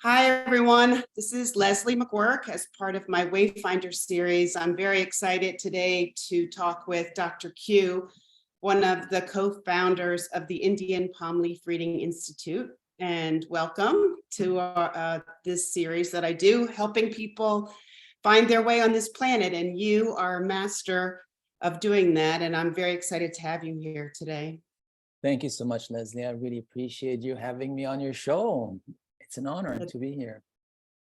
Hi, everyone. This is Leslie McGuirk as part of my Wayfinder series. I'm very excited today to talk with Dr. Q, one of the co-founders of the Indian Palm Leaf Reading Institute. And welcome to this series that I do, helping people find their way on this planet. And you are a master of doing that. And I'm very excited to have you here today. Thank you so much, Leslie. I really appreciate you having me on your show. It's an honor to be here.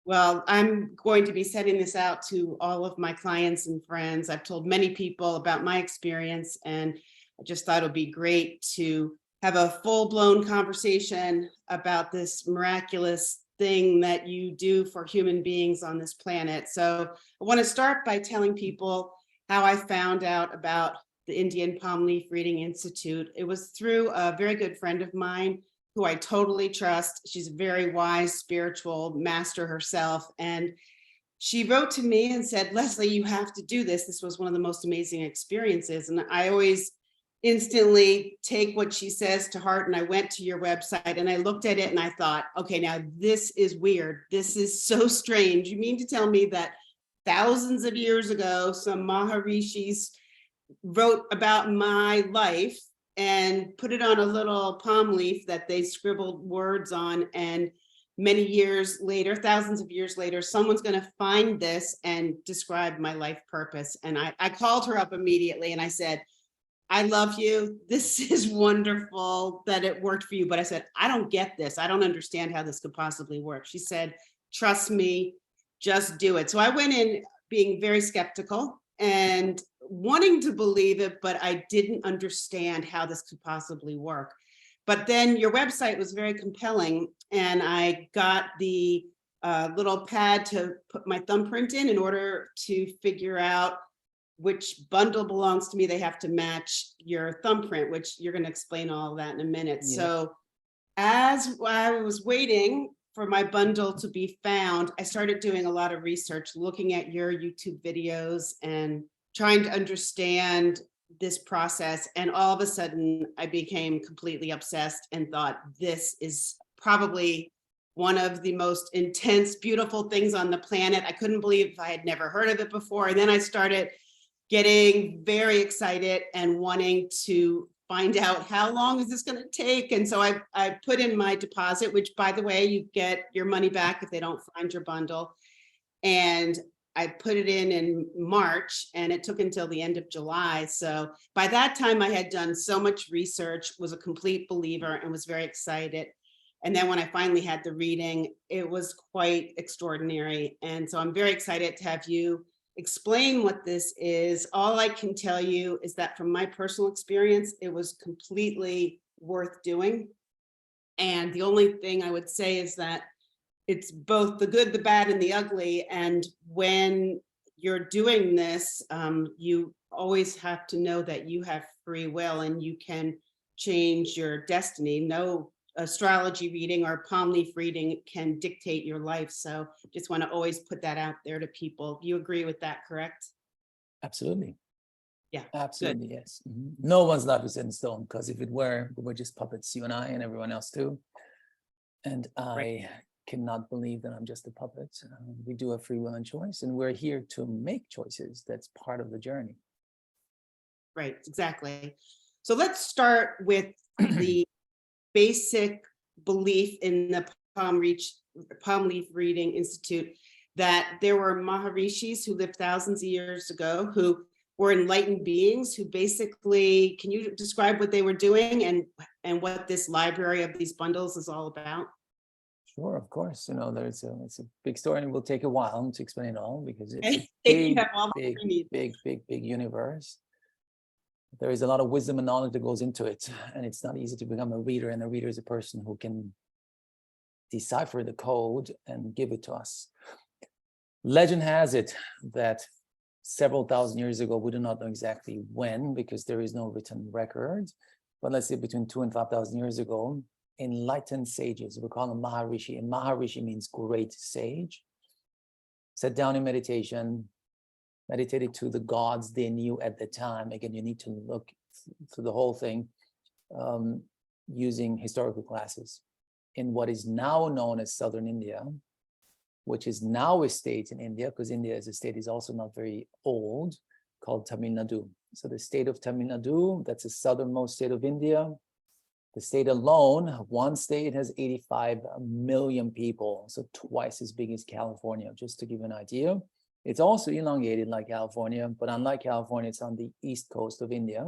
Well, I'm going to be sending this out to all of my clients and friends. I've told many people about my experience, and I just thought it would be great to have a full-blown conversation about this miraculous thing that you do for human beings on this planet. So I want to start by telling people how I found out about the Indian Palm Leaf Reading Institute. It was through a very good friend of mine who I totally trust. She's a very wise spiritual master herself. And she wrote to me and said, Leslie, you have to do this. This was one of the most amazing experiences. And I always instantly take what she says to heart. And I went to your website and I looked at it and I thought, okay, now this is weird. This is so strange. You mean to tell me that thousands of years ago, some Maharishis wrote about my life and put it on a little palm leaf that they scribbled words on, and many years later, thousands of years later, someone's going to find this and describe my life purpose. And I called her up immediately and I said, I love you. This is wonderful that it worked for you. But I said, I don't get this. I don't understand how this could possibly work. She said, trust me, just do it. So I went in being very skeptical and wanting to believe it, but I didn't understand how this could possibly work. But then your website was very compelling, and I got the little pad to put my thumbprint in order to figure out which bundle belongs to me. They have to match your thumbprint, which you're going to explain all of that in a minute. Yes. So as I was waiting for my bundle to be found, I started doing a lot of research, looking at your YouTube videos and trying to understand this process. And all of a sudden I became completely obsessed and thought, this is probably one of the most intense, beautiful things on the planet. I couldn't believe I had never heard of it before. And then I started getting very excited and wanting to find out how long is this going to take. And so I put in my deposit, which, by the way, you get your money back if they don't find your bundle. And I put it in March, and it took until the end of July. So by that time I had done so much research, was a complete believer, and was very excited. And then when I finally had the reading, it was quite extraordinary. And so I'm very excited to have you explain what this is. All I can tell you is that from my personal experience, it was completely worth doing. And the only thing I would say is that it's both the good, the bad, and the ugly. And when you're doing this, you always have to know that you have free will and you can change your destiny. No astrology reading or palm leaf reading can dictate your life. So just want to always put that out there to people. You agree with that, correct? Absolutely. Yeah. Absolutely, good. yes. No one's life is in stone, because if it were, we were just puppets, you and I and everyone else too. And I cannot believe that I'm just a puppet. We do have free will and choice, and we're here to make choices. That's part of the journey. Right, exactly. So let's start with the basic belief in the Palm Leaf Reading Institute, that there were Maharishis who lived thousands of years ago who were enlightened beings who basically, can you describe what they were doing and what this library of these bundles is all about? Sure, of course. You know, it's a big story, and it will take a while to explain it all, because it's a You big, have all the big, we need. big universe. There is a lot of wisdom and knowledge that goes into it, and it's not easy to become a reader. And a reader is a person who can decipher the code and give it to us. Legend has it that several thousand years ago, we do not know exactly when, because there is no written record, but let's say between 2,000 and 5,000 years ago, enlightened sages, we call them Maharishi, and Maharishi means great sage, sat down in meditation, meditated to the gods they knew at the time. Again, you need to look through the whole thing using historical classes. In what is now known as southern India, which is now a state in India, because India as a state is also not very old, called Tamil Nadu. So the state of Tamil Nadu, that's the southernmost state of India. The state alone, one state has 85 million people, so twice as big as California, just to give you an idea. It's also elongated like California, but unlike California, it's on the east coast of India.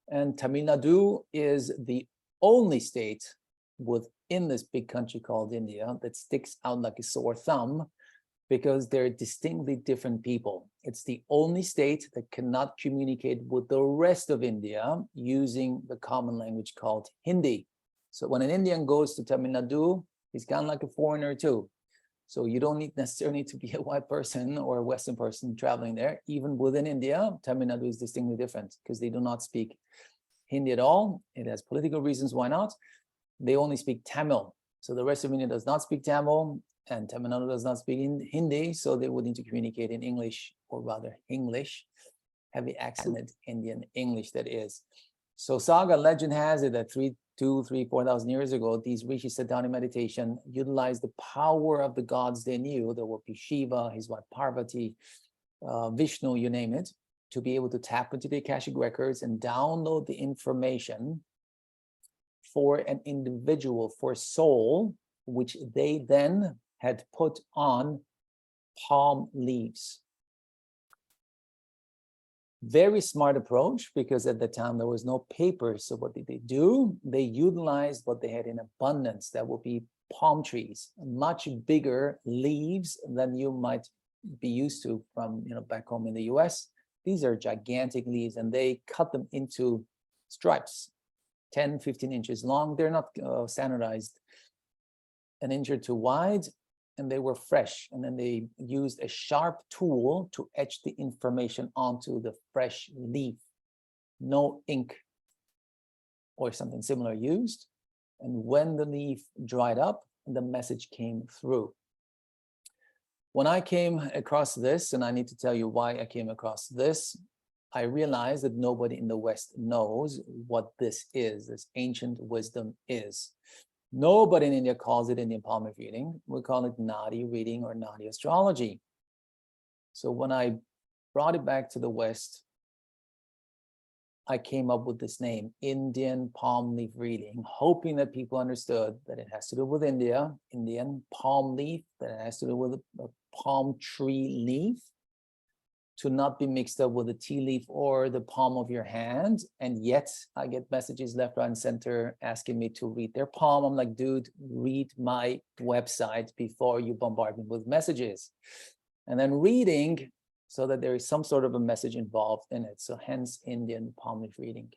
And Tamil Nadu is the only state within this big country called India that sticks out like a sore thumb, because they're distinctly different people. It's the only state that cannot communicate with the rest of India using the common language called Hindi. So when an Indian goes to Tamil Nadu, he's kind of like a foreigner too. So you don't necessarily need to be a white person or a Western person traveling there. Even within India, Tamil Nadu is distinctly different because they do not speak Hindi at all. It has political reasons why not. They only speak Tamil. So the rest of India does not speak Tamil, and Tamil Nadu does not speak in Hindi, so they would need to communicate in English, or rather English, heavy accented Indian English that is. So saga legend has it that 4,000 years ago, these rishis sat down in meditation, utilized the power of the gods they knew. There would be Shiva, his wife Parvati, Vishnu, you name it, to be able to tap into the Akashic records and download the information for an individual, for soul, which they then had put on palm leaves. Very smart approach, because at the time there was no paper. So what did they do? They utilized what they had in abundance. That would be palm trees, much bigger leaves than you might be used to from back home in the US. These are gigantic leaves, and they cut them into stripes, 10, 15 inches long. They're not standardized, an inch or two wide, and they were fresh. And then they used a sharp tool to etch the information onto the fresh leaf. No ink or something similar used. And when the leaf dried up, the message came through. When I came across this, and I need to tell you why I came across this, I realized that nobody in the West knows what this ancient wisdom is. Nobody in India calls it Indian palm leaf reading. We call it Nadi reading or Nadi astrology. So when I brought it back to the West, I came up with this name, Indian palm leaf reading, hoping that people understood that it has to do with India, Indian palm leaf, that it has to do with a palm tree leaf, to not be mixed up with the tea leaf or the palm of your hand. And yet I get messages left, right, and center asking me to read their palm. I'm like, dude, read my website before you bombard me with messages. And then reading so that there is some sort of a message involved in it. So hence Indian palm leaf reading.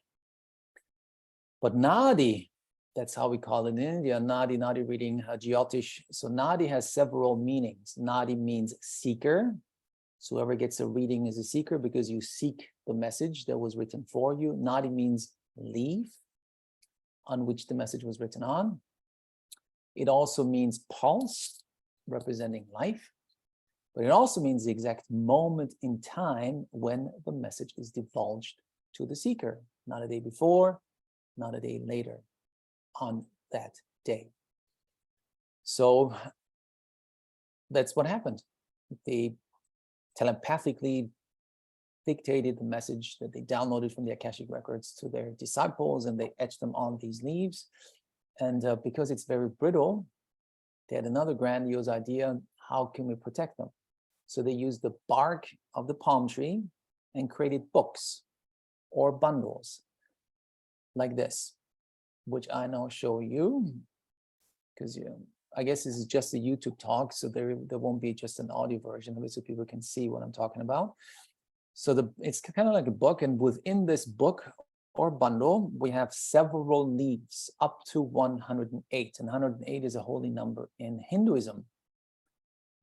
But Nadi, that's how we call it in India, Nadi reading, Jyotish. So Nadi has several meanings. Nadi means seeker. So whoever gets a reading is a seeker, because you seek the message that was written for you. Nadi means leaf on which the message was written on. It also means pulse, representing life. But it also means the exact moment in time when the message is divulged to the seeker. Not a day before, not a day later, on that day. So that's what happened. They telepathically dictated the message that they downloaded from the Akashic records to their disciples, and they etched them on these leaves. And because it's very brittle, they had another grandiose idea: how can we protect them? So they used the bark of the palm tree and created books or bundles like this, which I now show you, because I guess this is just a YouTube talk, so there won't be just an audio version of it, so people can see what I'm talking about. So it's kind of like a book, and within this book or bundle, we have several leaves, up to 108, and 108 is a holy number in Hinduism.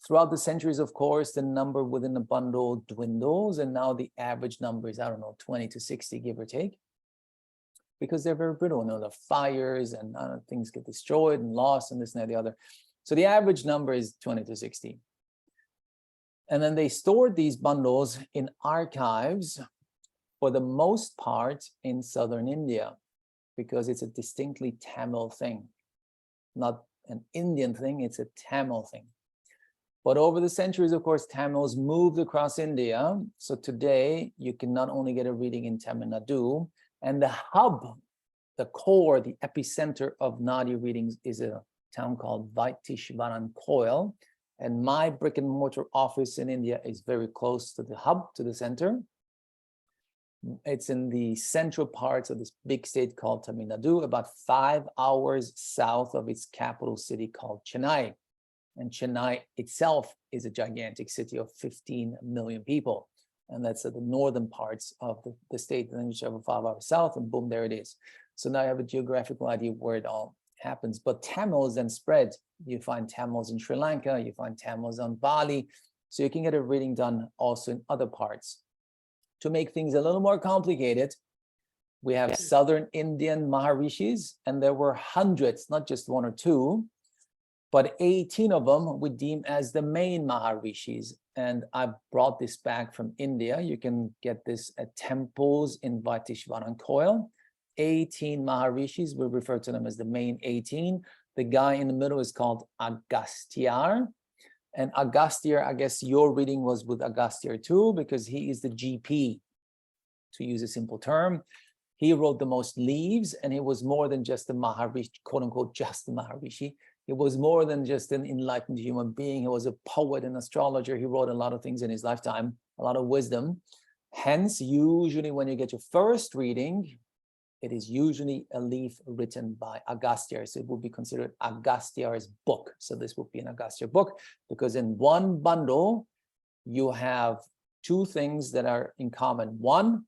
Throughout the centuries, of course, the number within the bundle dwindles, and now the average number is, 20 to 60, give or take, because they're very brittle. The fires and things get destroyed and lost and this and that, the other. So the average number is 20 to 60. And then they stored these bundles in archives, for the most part in southern India, because it's a distinctly Tamil thing, not an Indian thing, it's a Tamil thing. But over the centuries, of course, Tamils moved across India. So today you can not only get a reading in Tamil Nadu, and the hub, the core, the epicenter of Nadi readings is a town called Vaitishvaran Koil. And my brick and mortar office in India is very close to the hub, to the center. It's in the central parts of this big state called Tamil Nadu, about 5 hours south of its capital city called Chennai. And Chennai itself is a gigantic city of 15 million people. And that's at the northern parts of the state. And then you travel 5 hours south and boom, there it is. So now you have a geographical idea where it all happens. But Tamils then spread. You find Tamils in Sri Lanka, you find Tamils on Bali. So you can get a reading done also in other parts. To make things a little more complicated, we have Southern Indian Maharishis, and there were hundreds, not just one or two, but 18 of them we deem as the main Maharishis. And I brought this back from India. You can get this at temples in Vaitishvaran Koil. 18 Maharishis, we refer to them as the main 18. The guy in the middle is called Agastya. And Agastya, I guess your reading was with Agastya too, because he is the GP, to use a simple term. He wrote the most leaves, and he was more than just a Maharishi, quote unquote, just a Maharishi. He was more than just an enlightened human being. He was a poet and astrologer. He wrote a lot of things in his lifetime, a lot of wisdom. Hence, usually when you get your first reading, it is usually a leaf written by Agastya. So it would be considered Agastya's book. So this would be an Agastya book, because in one bundle, you have two things that are in common. One,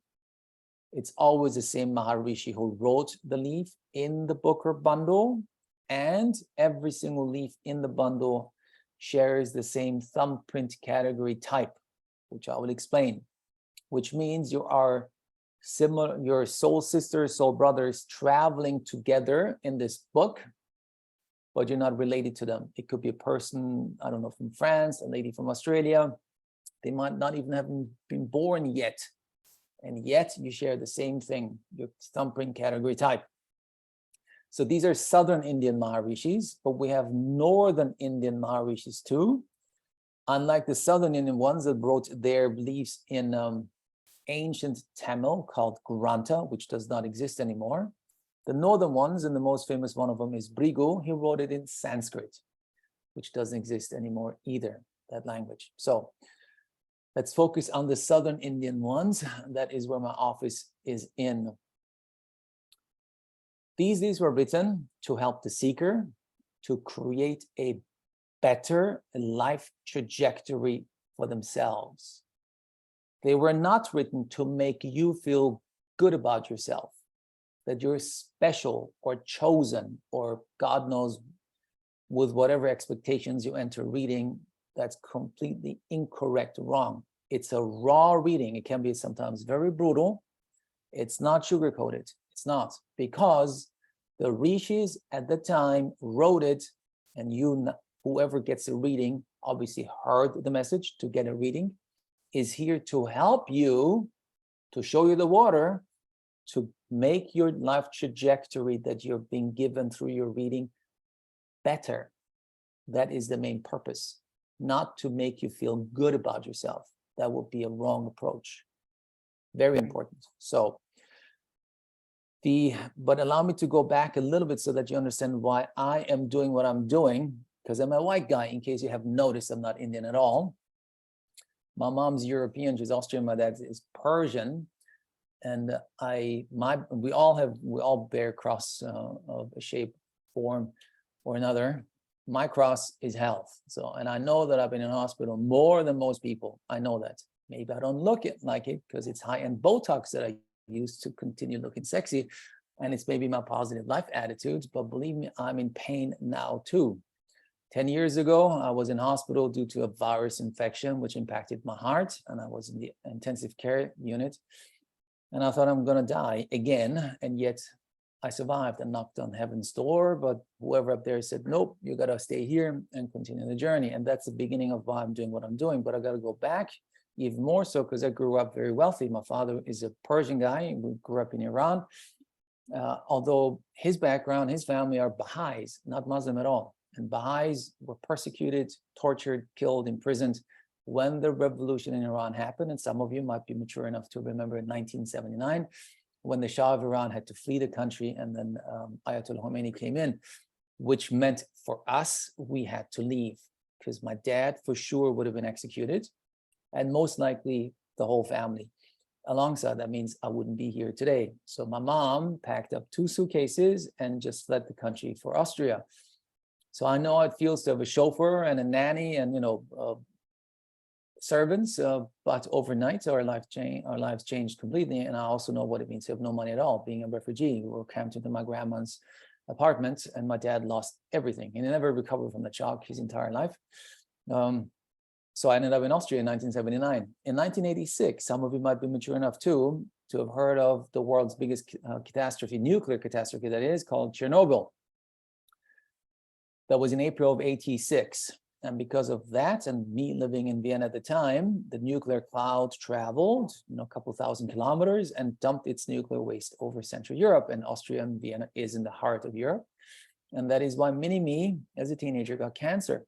it's always the same Maharishi who wrote the leaf in the book or bundle, and every single leaf in the bundle shares the same thumbprint category type, which I will explain, which means you are similar, your soul sisters, soul brothers traveling together in this book, but you're not related to them. It could be a person, I don't know, from France, a lady from Australia. They might not even have been born yet, and yet you share the same thing, your thumbprint category type. So these are Southern Indian Maharishis, but we have Northern Indian Maharishis too. Unlike the Southern Indian ones that wrote their beliefs in ancient Tamil called Grantha, which does not exist anymore. The Northern ones, and the most famous one of them is Brigu. He wrote it in Sanskrit, which doesn't exist anymore either, that language. So let's focus on the Southern Indian ones. That is where my office is in. These were written to help the seeker to create a better life trajectory for themselves. They were not written to make you feel good about yourself, that you're special or chosen, or God knows with whatever expectations you enter reading. That's completely incorrect, wrong. It's a raw reading. It can be sometimes very brutal. It's not sugar-coated. It's not, because the rishis at the time wrote it, and whoever gets a reading obviously heard the message to get a reading, is here to help you, to show you the water, to make your life trajectory that you're being given through your reading better. That is the main purpose, not to make you feel good about yourself. That would be a wrong approach. Very important. So, but allow me to go back a little bit so that you understand why I am doing what I'm doing, because I'm a white guy, in case you have noticed I'm not Indian at all. My mom's European, she's Austrian, my dad is Persian. And we all bear cross of a shape, form, or another. My cross is health. So, and I know that I've been in hospital more than most people. I know that. Maybe I don't look like it because it's high-end Botox that I use to continue looking sexy. And it's maybe my positive life attitudes, but believe me, I'm in pain now too. 10 years ago, I was in hospital due to a virus infection, which impacted my heart. And I was in the intensive care unit. And I thought I'm going to die again. And yet I survived and knocked on heaven's door. But whoever up there said, nope, you got to stay here and continue the journey. And that's the beginning of why I'm doing what I'm doing. But I got to go back even more so because I grew up very wealthy. My father is a Persian guy. We grew up in Iran. Although his background, his family are Baha'is, not Muslim at all. And Baha'is were persecuted, tortured, killed, imprisoned when the revolution in Iran happened. And some of you might be mature enough to remember in 1979, when the Shah of Iran had to flee the country, and then Ayatollah Khomeini came in, which meant for us, we had to leave, because my dad for sure would have been executed, and most likely the whole family. Alongside, that means I wouldn't be here today. So my mom packed up 2 suitcases and just fled the country for Austria. So I know how it feels to have a chauffeur and a nanny and, servants, but overnight our lives changed completely. And I also know what it means to have no money at all, being a refugee. We were camped into my grandma's apartment, and my dad lost everything. He never recovered from the shock his entire life. So I ended up in Austria in 1979. In 1986, some of you might be mature enough too to have heard of the world's biggest catastrophe, nuclear catastrophe that is, called Chernobyl. That was in April of '86. And because of that, and me living in Vienna at the time, the nuclear cloud traveled, a couple thousand kilometers and dumped its nuclear waste over Central Europe. And Austria and Vienna is in the heart of Europe. And that is why me, as a teenager, got cancer.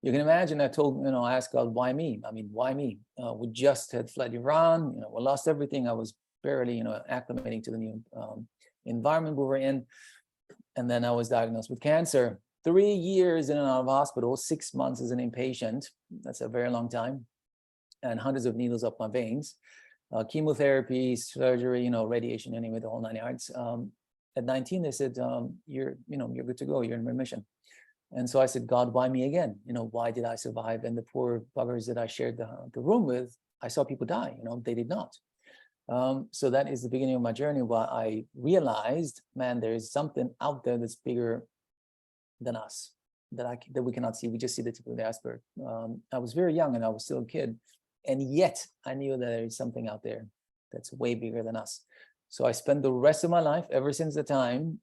You can imagine, I asked God, why me? I mean, why me? We just had fled Iran, we lost everything. I was barely, acclimating to the new environment we were in. And then I was diagnosed with cancer. 3 years in and out of hospital, 6 months as an inpatient. That's a very long time. And hundreds of needles up my veins. Chemotherapy, surgery, radiation, anyway, the whole 9 yards. At 19, they said, you're good to go. You're in remission. And so I said, God, why me again? Why did I survive? And the poor buggers that I shared the room with, I saw people die, they did not. So that is the beginning of my journey, where I realized, man, there is something out there that's bigger than us, that we cannot see. We just see the tip of the iceberg. I was very young and I was still a kid. And yet I knew that there is something out there that's way bigger than us. So I spent the rest of my life, ever since the time,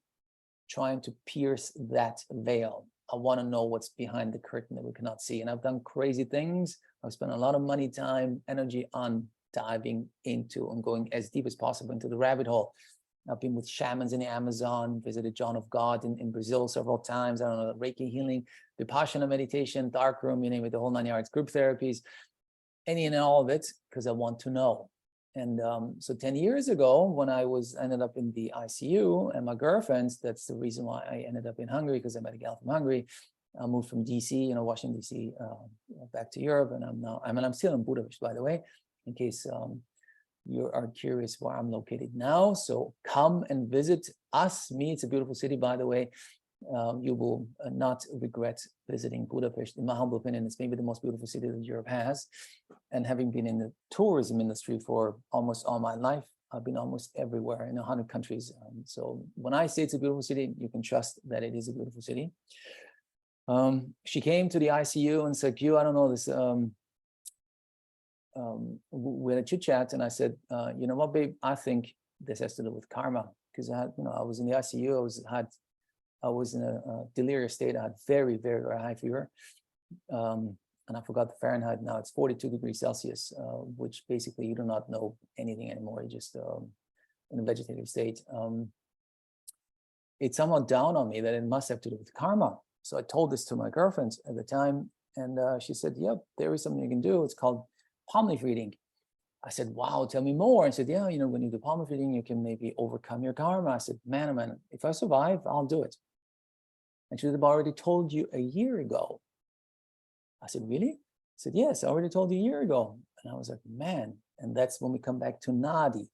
trying to pierce that veil. I want to know what's behind the curtain that we cannot see. And I've done crazy things. I've spent a lot of money, time, energy on diving into and going as deep as possible into the rabbit hole. I've been with shamans in the Amazon, visited John of God in Brazil several times. I don't know, Reiki healing, Vipassana meditation, darkroom, the whole 9 yards, group therapies, any and all of it, because I want to know. And so 10 years ago, when I ended up in the ICU, and my girlfriends, that's the reason why I ended up in Hungary, because I met a gal from Hungary. I moved from DC, Washington DC, back to Europe, and I'm still in Budapest, by the way, in case you are curious where I'm located now. So come and visit us. It's a beautiful city, by the way. You will not regret visiting Budapest. In my humble opinion, it's maybe the most beautiful city that Europe has. And having been in the tourism industry for almost all my life, I've been almost everywhere in 100 countries. So when I say it's a beautiful city, you can trust that it is a beautiful city. She came to the ICU and said, I don't know this. We had a chit chat, and I said, you know what, babe, I think this has to do with karma, because I was in the ICU. I was in a delirious state. I had very, very, very high fever. And I forgot the Fahrenheit. Now it's 42 degrees Celsius, which basically you do not know anything anymore. You're just in a vegetative state. It somehow dawned on me that it must have to do with karma. So I told this to my girlfriend at the time, and she said, yep, there is something you can do. It's called palm leaf reading. I said, wow, tell me more. And said, yeah, when you do palm leaf reading, you can maybe overcome your karma. I said, man, oh man, if I survive, I'll do it. And she said, I've already told you a year ago. I said, really? I said, yes, I already told you a year ago. And I was like, man. And that's when we come back to Nadi.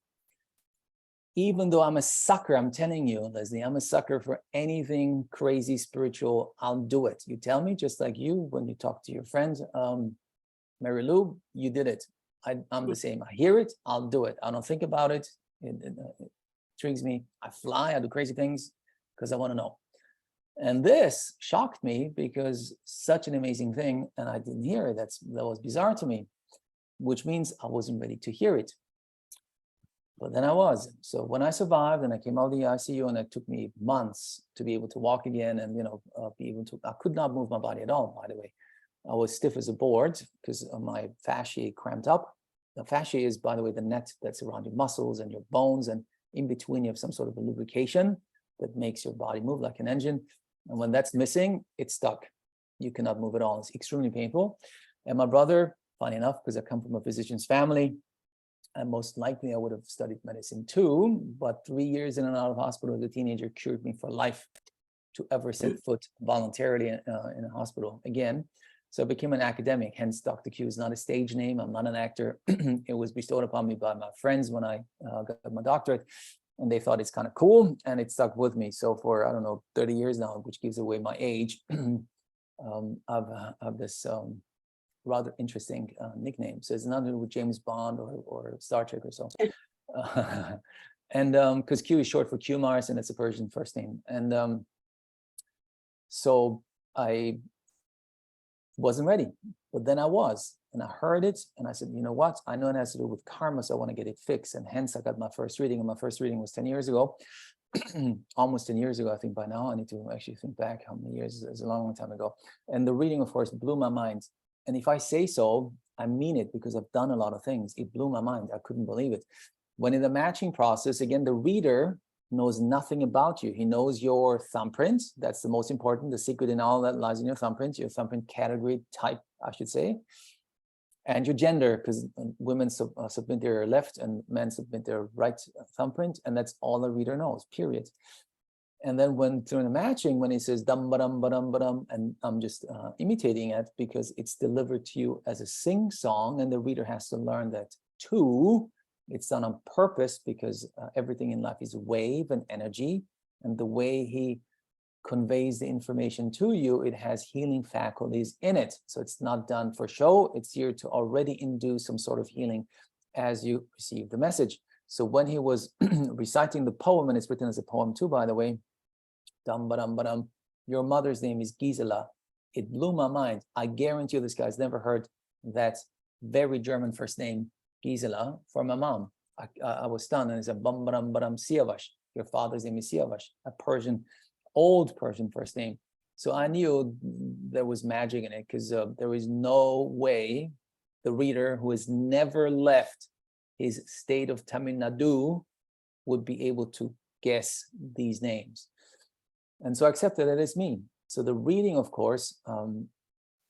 Even though I'm a sucker, I'm telling you, Leslie, I'm a sucker for anything crazy spiritual, I'll do it. You tell me, just like you, when you talk to your friends, Mary Lou, you did it. I'm the same. I hear it, I'll do it. I don't think about it. It intrigues me. I fly, I do crazy things because I want to know. And this shocked me because such an amazing thing, and I didn't hear it. That was bizarre to me, which means I wasn't ready to hear it. But then I was. So when I survived and I came out of the ICU, and it took me months to be able to walk again, and be able to, I could not move my body at all, by the way. I was stiff as a board because my fascia cramped up. The fascia is, by the way, the net that's around your muscles and your bones, and in between you have some sort of a lubrication that makes your body move like an engine. And when that's missing, it's stuck. You cannot move at all. It's extremely painful. And my brother, funny enough, because I come from a physician's family, and most likely I would have studied medicine too, but 3 years in and out of hospital as a teenager cured me for life to ever set foot voluntarily in a hospital again. So I became an academic, hence Dr. Q is not a stage name. I'm not an actor. It was bestowed upon me by my friends when I got my doctorate, and they thought it's kind of cool, and it stuck with me. So for, I don't know, 30 years now, which gives away my age, I've this rather interesting nickname. So it's nothing to do with James Bond or Star Trek or so. And because Q is short for Q Mars, and it's a Persian first name. And so I wasn't ready, but then I was, and I heard it, and I said, you know what? I know it has to do with karma, so I want to get it fixed. And hence I got my first reading, and my first reading was 10 years ago, almost 10 years ago, I think by now. I need to actually think back how many years. It's a long, long time ago. And the reading, of course, blew my mind. And if I say so, I mean it, because I've done a lot of things. It blew my mind. I couldn't believe it. When in the matching process, again, the reader knows nothing about you. He knows your thumbprint. That's the most important. The secret in all that lies in your thumbprint category type, I should say, and your gender, because women submit their left and men submit their right thumbprint, and that's all the reader knows, period. And then when during the matching, when he says dum ba-dum ba-dum ba-dum, and I'm just imitating it because it's delivered to you as a sing song, and the reader has to learn that too. It's done on purpose because everything in life is wave and energy, and the way he conveys the information to you, it has healing faculties in it. So it's not done for show. It's here to already induce some sort of healing as you receive the message. So when he was reciting the poem, and it's written as a poem too, by the way, dum ba-dum ba-dum, your mother's name is Gisela. It blew my mind. I guarantee you this guy's never heard that very German first name, Gisela, for my mom. I was stunned, and it's a bum badam badam Siavash. Your father's name is Siavash, a Persian, old Persian first name. So I knew there was magic in it, because there was no way the reader who has never left his state of Tamil Nadu would be able to guess these names. And so I accepted that it's me. So the reading, of course, and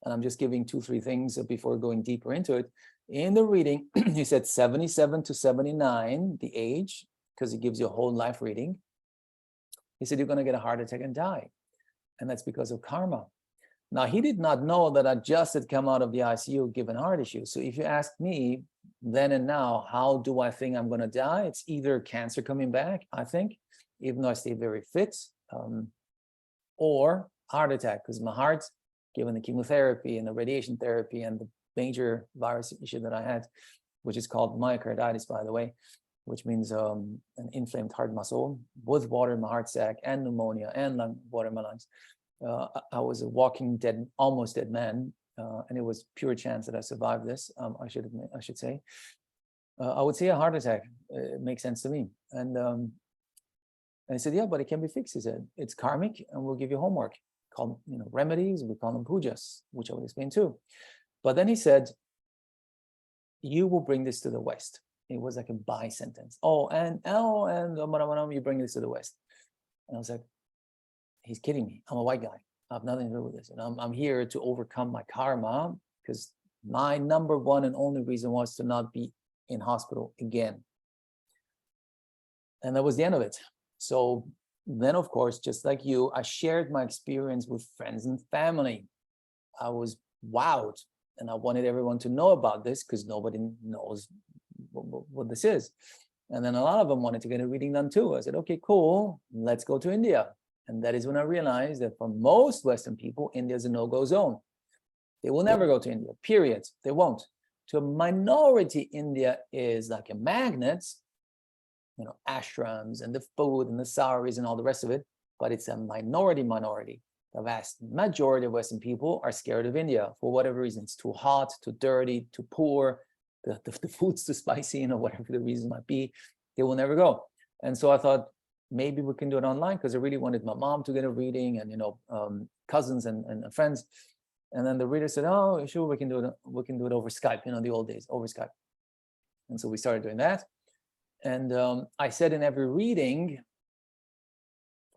I'm just giving 2-3 things before going deeper into it. In the reading, he said 77 to 79, the age, because it gives you a whole life reading. He said, you're going to get a heart attack and die. And that's because of karma. Now, he did not know that I just had come out of the ICU given heart issues. So if you ask me then and now, how do I think I'm going to die? It's either cancer coming back, I think, even though I stay very fit, or heart attack, because my heart, given the chemotherapy and the radiation therapy and the major virus issue that I had, which is called myocarditis, by the way, which means an inflamed heart muscle with water in my heart sac and pneumonia and water in my lungs. I was a walking dead, almost dead man, and it was pure chance that I survived this. I should say. I would say a heart attack. It makes sense to me. And I said, yeah, but it can be fixed. He said, it's karmic, and we'll give you homework called, remedies. We call them pujas, which I will explain too. But then he said, you will bring this to the West. It was like a by sentence. And you bring this to the West. And I was like, he's kidding me. I'm a white guy. I have nothing to do with this. And I'm here to overcome my karma, because my number one and only reason was to not be in hospital again. And that was the end of it. So then, of course, just like you, I shared my experience with friends and family. I was wowed, and I wanted everyone to know about this because nobody knows what this is. And then a lot of them wanted to get a reading done too. I said, okay, cool, let's go to India. And that is when I realized that for most Western people, India is a no-go zone. They will never go to India, period. They won't. To a minority, India is like a magnet, ashrams and the food and the saris and all the rest of it, but it's a minority. The vast majority of Western people are scared of India for whatever reason. It's too hot, too dirty, too poor, the food's too spicy, whatever the reason might be. They will never go. And so I thought, maybe we can do it online, because I really wanted my mom to get a reading, and cousins and friends. And then the reader said, oh, sure, we can do it over Skype, the old days, over Skype. And so we started doing that. And I said in every reading,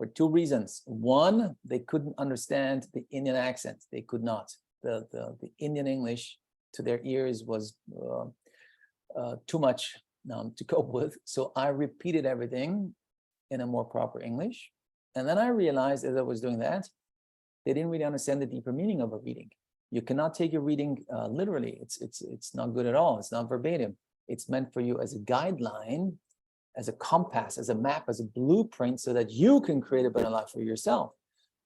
for two reasons. One, they couldn't understand the Indian accent. They could not. The Indian English to their ears was too much to cope with. So I repeated everything in a more proper English. And then I realized as I was doing that, they didn't really understand the deeper meaning of a reading. You cannot take your reading literally. It's not good at all. It's not verbatim. It's meant for you as a guideline, as a compass, as a map, as a blueprint, so that you can create a better life for yourself.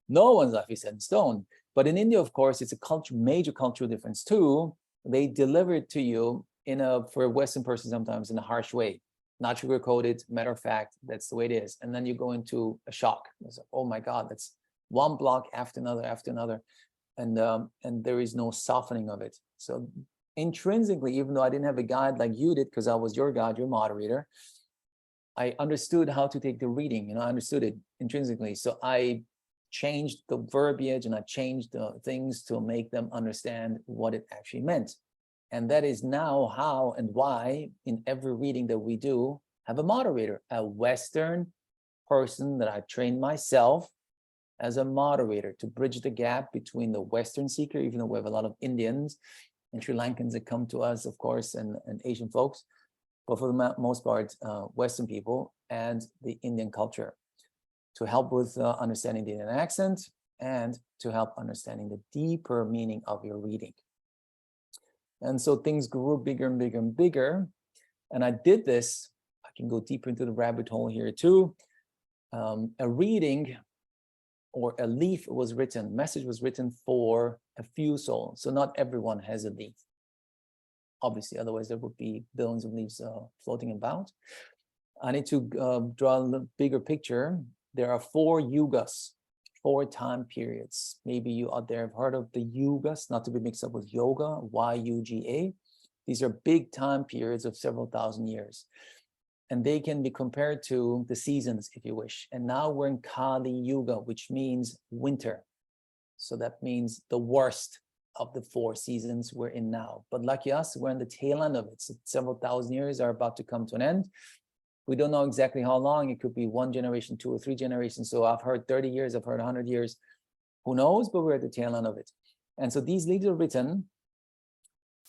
No one's life is set in stone. But in India, of course, it's a major cultural difference too. They deliver it to you for a Western person sometimes in a harsh way, not sugar-coated, matter of fact, that's the way it is. And then you go into a shock. It's like, oh my God, that's one block after another. And there is no softening of it. So intrinsically, even though I didn't have a guide like you did, because I was your guide, your moderator, I understood how to take the reading, I understood it intrinsically. So I changed the verbiage and I changed the things to make them understand what it actually meant. And that is now how and why in every reading that we do have a moderator, a Western person that I trained myself as a moderator to bridge the gap between the Western seeker, even though we have a lot of Indians and Sri Lankans that come to us, of course, and Asian folks, but for the most part, Western people and the Indian culture, to help with understanding the Indian accent and to help understanding the deeper meaning of your reading. And so things grew bigger and bigger and bigger. And I did this, I can go deeper into the rabbit hole here too. A reading or a leaf was written, message was written for a few souls. So not everyone has a leaf. Obviously, otherwise there would be billions of leaves floating about. I need to draw a bigger picture. There are 4 yugas, 4 time periods. Maybe you out there have heard of the yugas, not to be mixed up with yoga, Y-U-G-A. These are big time periods of several thousand years. And they can be compared to the seasons, if you wish. And now we're in Kali Yuga, which means winter. So that means the worst of the 4 seasons we're in now. But lucky us, we're in the tail end of it. So several thousand years are about to come to an end. We don't know exactly how long. It could be 1 generation, 2 or 3 generations. So I've heard 30 years, I've heard 100 years. Who knows? But we're at the tail end of it. And so these leaves are written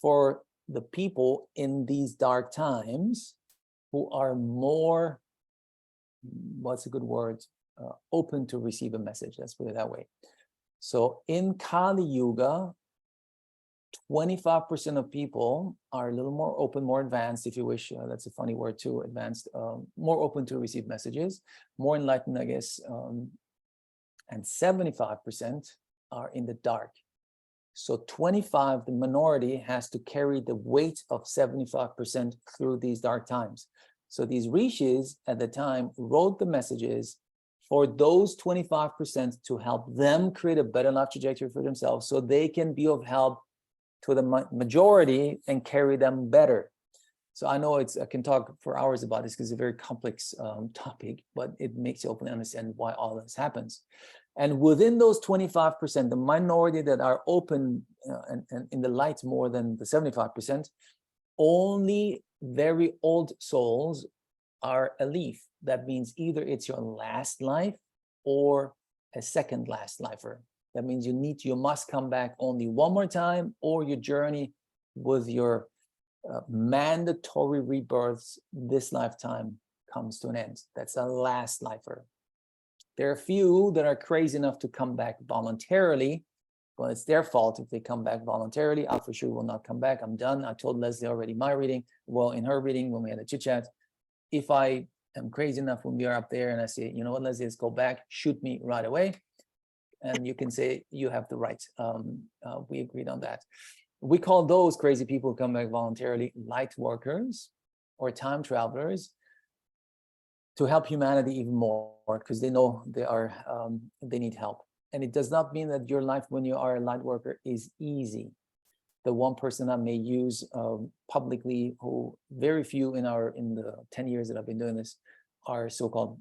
for the people in these dark times who are more, what's a good word, open to receive a message. Let's put it that way. So in Kali Yuga, 25% of people are a little more open, more advanced, if you wish. That's a funny word too, advanced, more open to receive messages, more enlightened, I guess. And 75% are in the dark. So 25, the minority, has to carry the weight of 75% through these dark times. So these rishis at the time wrote the messages for those 25% to help them create a better life trajectory for themselves so they can be of help to the majority and carry them better. So I know I can talk for hours about this because it's a very complex topic, but it makes you open to understand why all this happens. And within those 25%, the minority that are open and in the light more than the 75%, only very old souls are a leaf. That means either it's your last life or a second last lifer. That means you must come back only one more time, or your journey with your mandatory rebirths this lifetime comes to an end. That's a last lifer. There are a few that are crazy enough to come back voluntarily. Well, it's their fault if they come back voluntarily. I for sure will not come back. I'm done. I told Leslie already my reading. Well, in her reading, when we had a chit chat, if I am crazy enough when we are up there and I say, you know what, Leslie, let's go back, shoot me right away. And you can say you have the right. We agreed on that. We call those crazy people who come back voluntarily light workers or time travelers to help humanity even more, because they know they need help. And it does not mean that your life when you are a light worker is easy. The one person I may use publicly, who very few in the 10 years that I've been doing this are so-called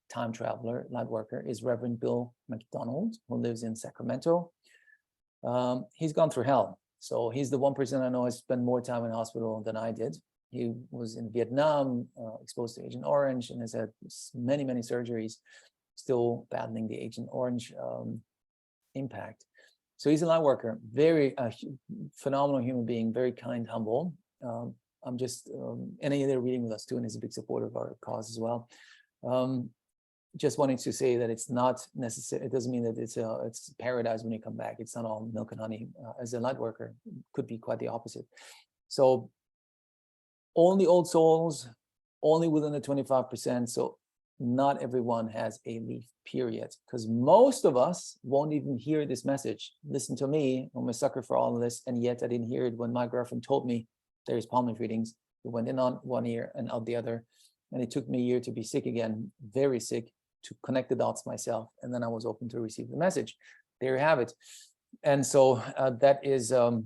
time traveler, light worker, is Reverend Bill McDonald, who lives in Sacramento. He's gone through hell. So he's the one person I know has spent more time in hospital than I did. He was in Vietnam, exposed to Agent Orange, and has had many, many surgeries. still battling the Agent Orange impact. So he's a light worker, very phenomenal human being, very kind, humble. I'm just, and they're reading with us too, and he's a big supporter of our cause as well. Just wanting to say that it's not necessary. It doesn't mean that it's paradise when you come back. It's not all milk and honey. As a light worker, could be quite the opposite. So only old souls, only within the 25%. So not everyone has a leaf, period. Because most of us won't even hear this message. Listen to me, I'm a sucker for all of this, and yet I didn't hear it when my girlfriend told me there's palm leaf readings. It went in on one ear and out the other. And it took me a year to be sick again, very sick, to connect the dots myself. And then I was open to receive the message. There you have it. And so that is a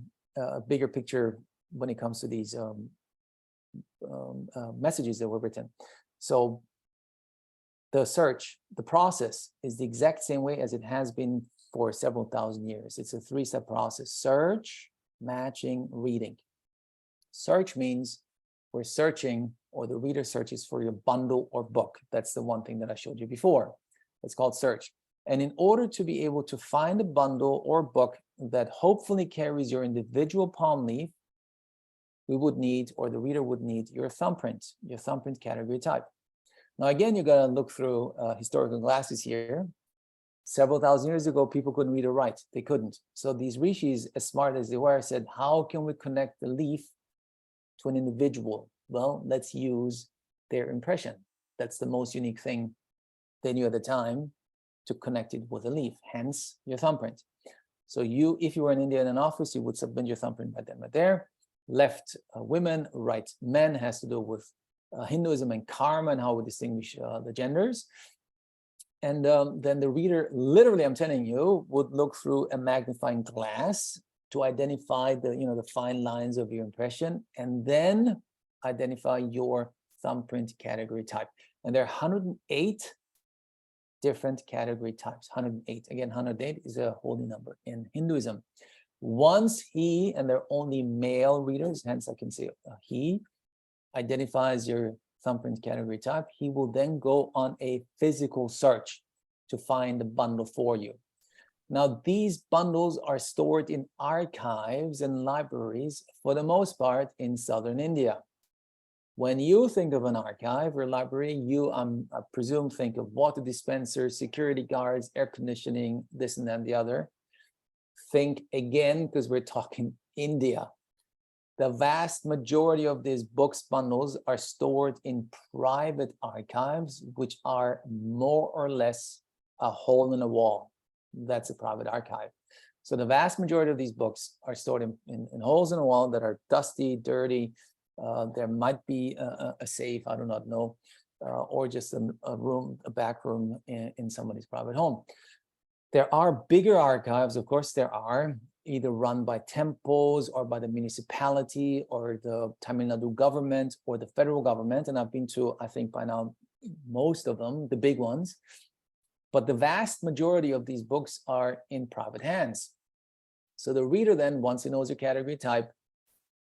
bigger picture when it comes to these messages that were written. So the search, the process is the exact same way as it has been for several thousand years. It's a 3-step process: search, matching, reading. Search means we're searching, or the reader searches for your bundle or book. That's the one thing that I showed you before. It's called search. And in order to be able to find a bundle or book that hopefully carries your individual palm leaf, we would need, or the reader would need, your thumbprint category type. Now, again, you got to look through historical glasses here. Several thousand years ago, people couldn't read or write. They couldn't. So these rishis, as smart as they were, said, how can we connect the leaf to an individual? Well, let's use their impression. That's the most unique thing they knew at the time, to connect it with a leaf, hence your thumbprint. So you, if you were in India in an office, you would submit your thumbprint by them right there. Left women, right men, has to do with Hinduism and karma and how we distinguish the genders. And then the reader, literally, I'm telling you, would look through a magnifying glass to identify the, the fine lines of your impression, and then identify your thumbprint category type. And there are 108 different category types. 108. Again, 108 is a holy number in Hinduism. Once he, and they're only male readers, hence I can say he, identifies your thumbprint category type, he will then go on a physical search to find the bundle for you. Now, these bundles are stored in archives and libraries, for the most part, in southern India. When you think of an archive or library, you, I presume, think of water dispensers, security guards, air conditioning, this and that and the other. Think again, because we're talking India. The vast majority of these books bundles are stored in private archives, which are more or less a hole in a wall. That's a private archive. So the vast majority of these books are stored in holes in a wall that are dusty, dirty. There might be a safe, I do not know, or just a room, a back room in somebody's private home. There are bigger archives, of course there are, either run by temples or by the municipality or the Tamil Nadu government or the federal government. And I've been to, I think by now, most of them, the big ones. But the vast majority of these books are in private hands. So the reader then, once he knows your category type,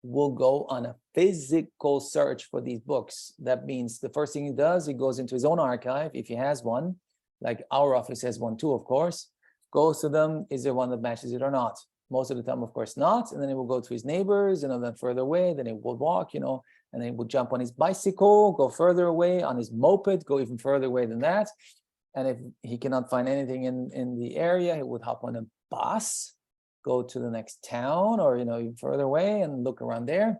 will go on a physical search for these books. That means the first thing he does, he goes into his own archive, if he has one, like our office has one too, of course, goes to them, is there one that matches it or not? Most of the time, of course, not. And then he will go to his neighbors, then further away, then he will walk, and then he will jump on his bicycle, go further away, on his moped, go even further away than that. And if he cannot find anything in the area, he would hop on a bus, go to the next town, or even further away and look around there.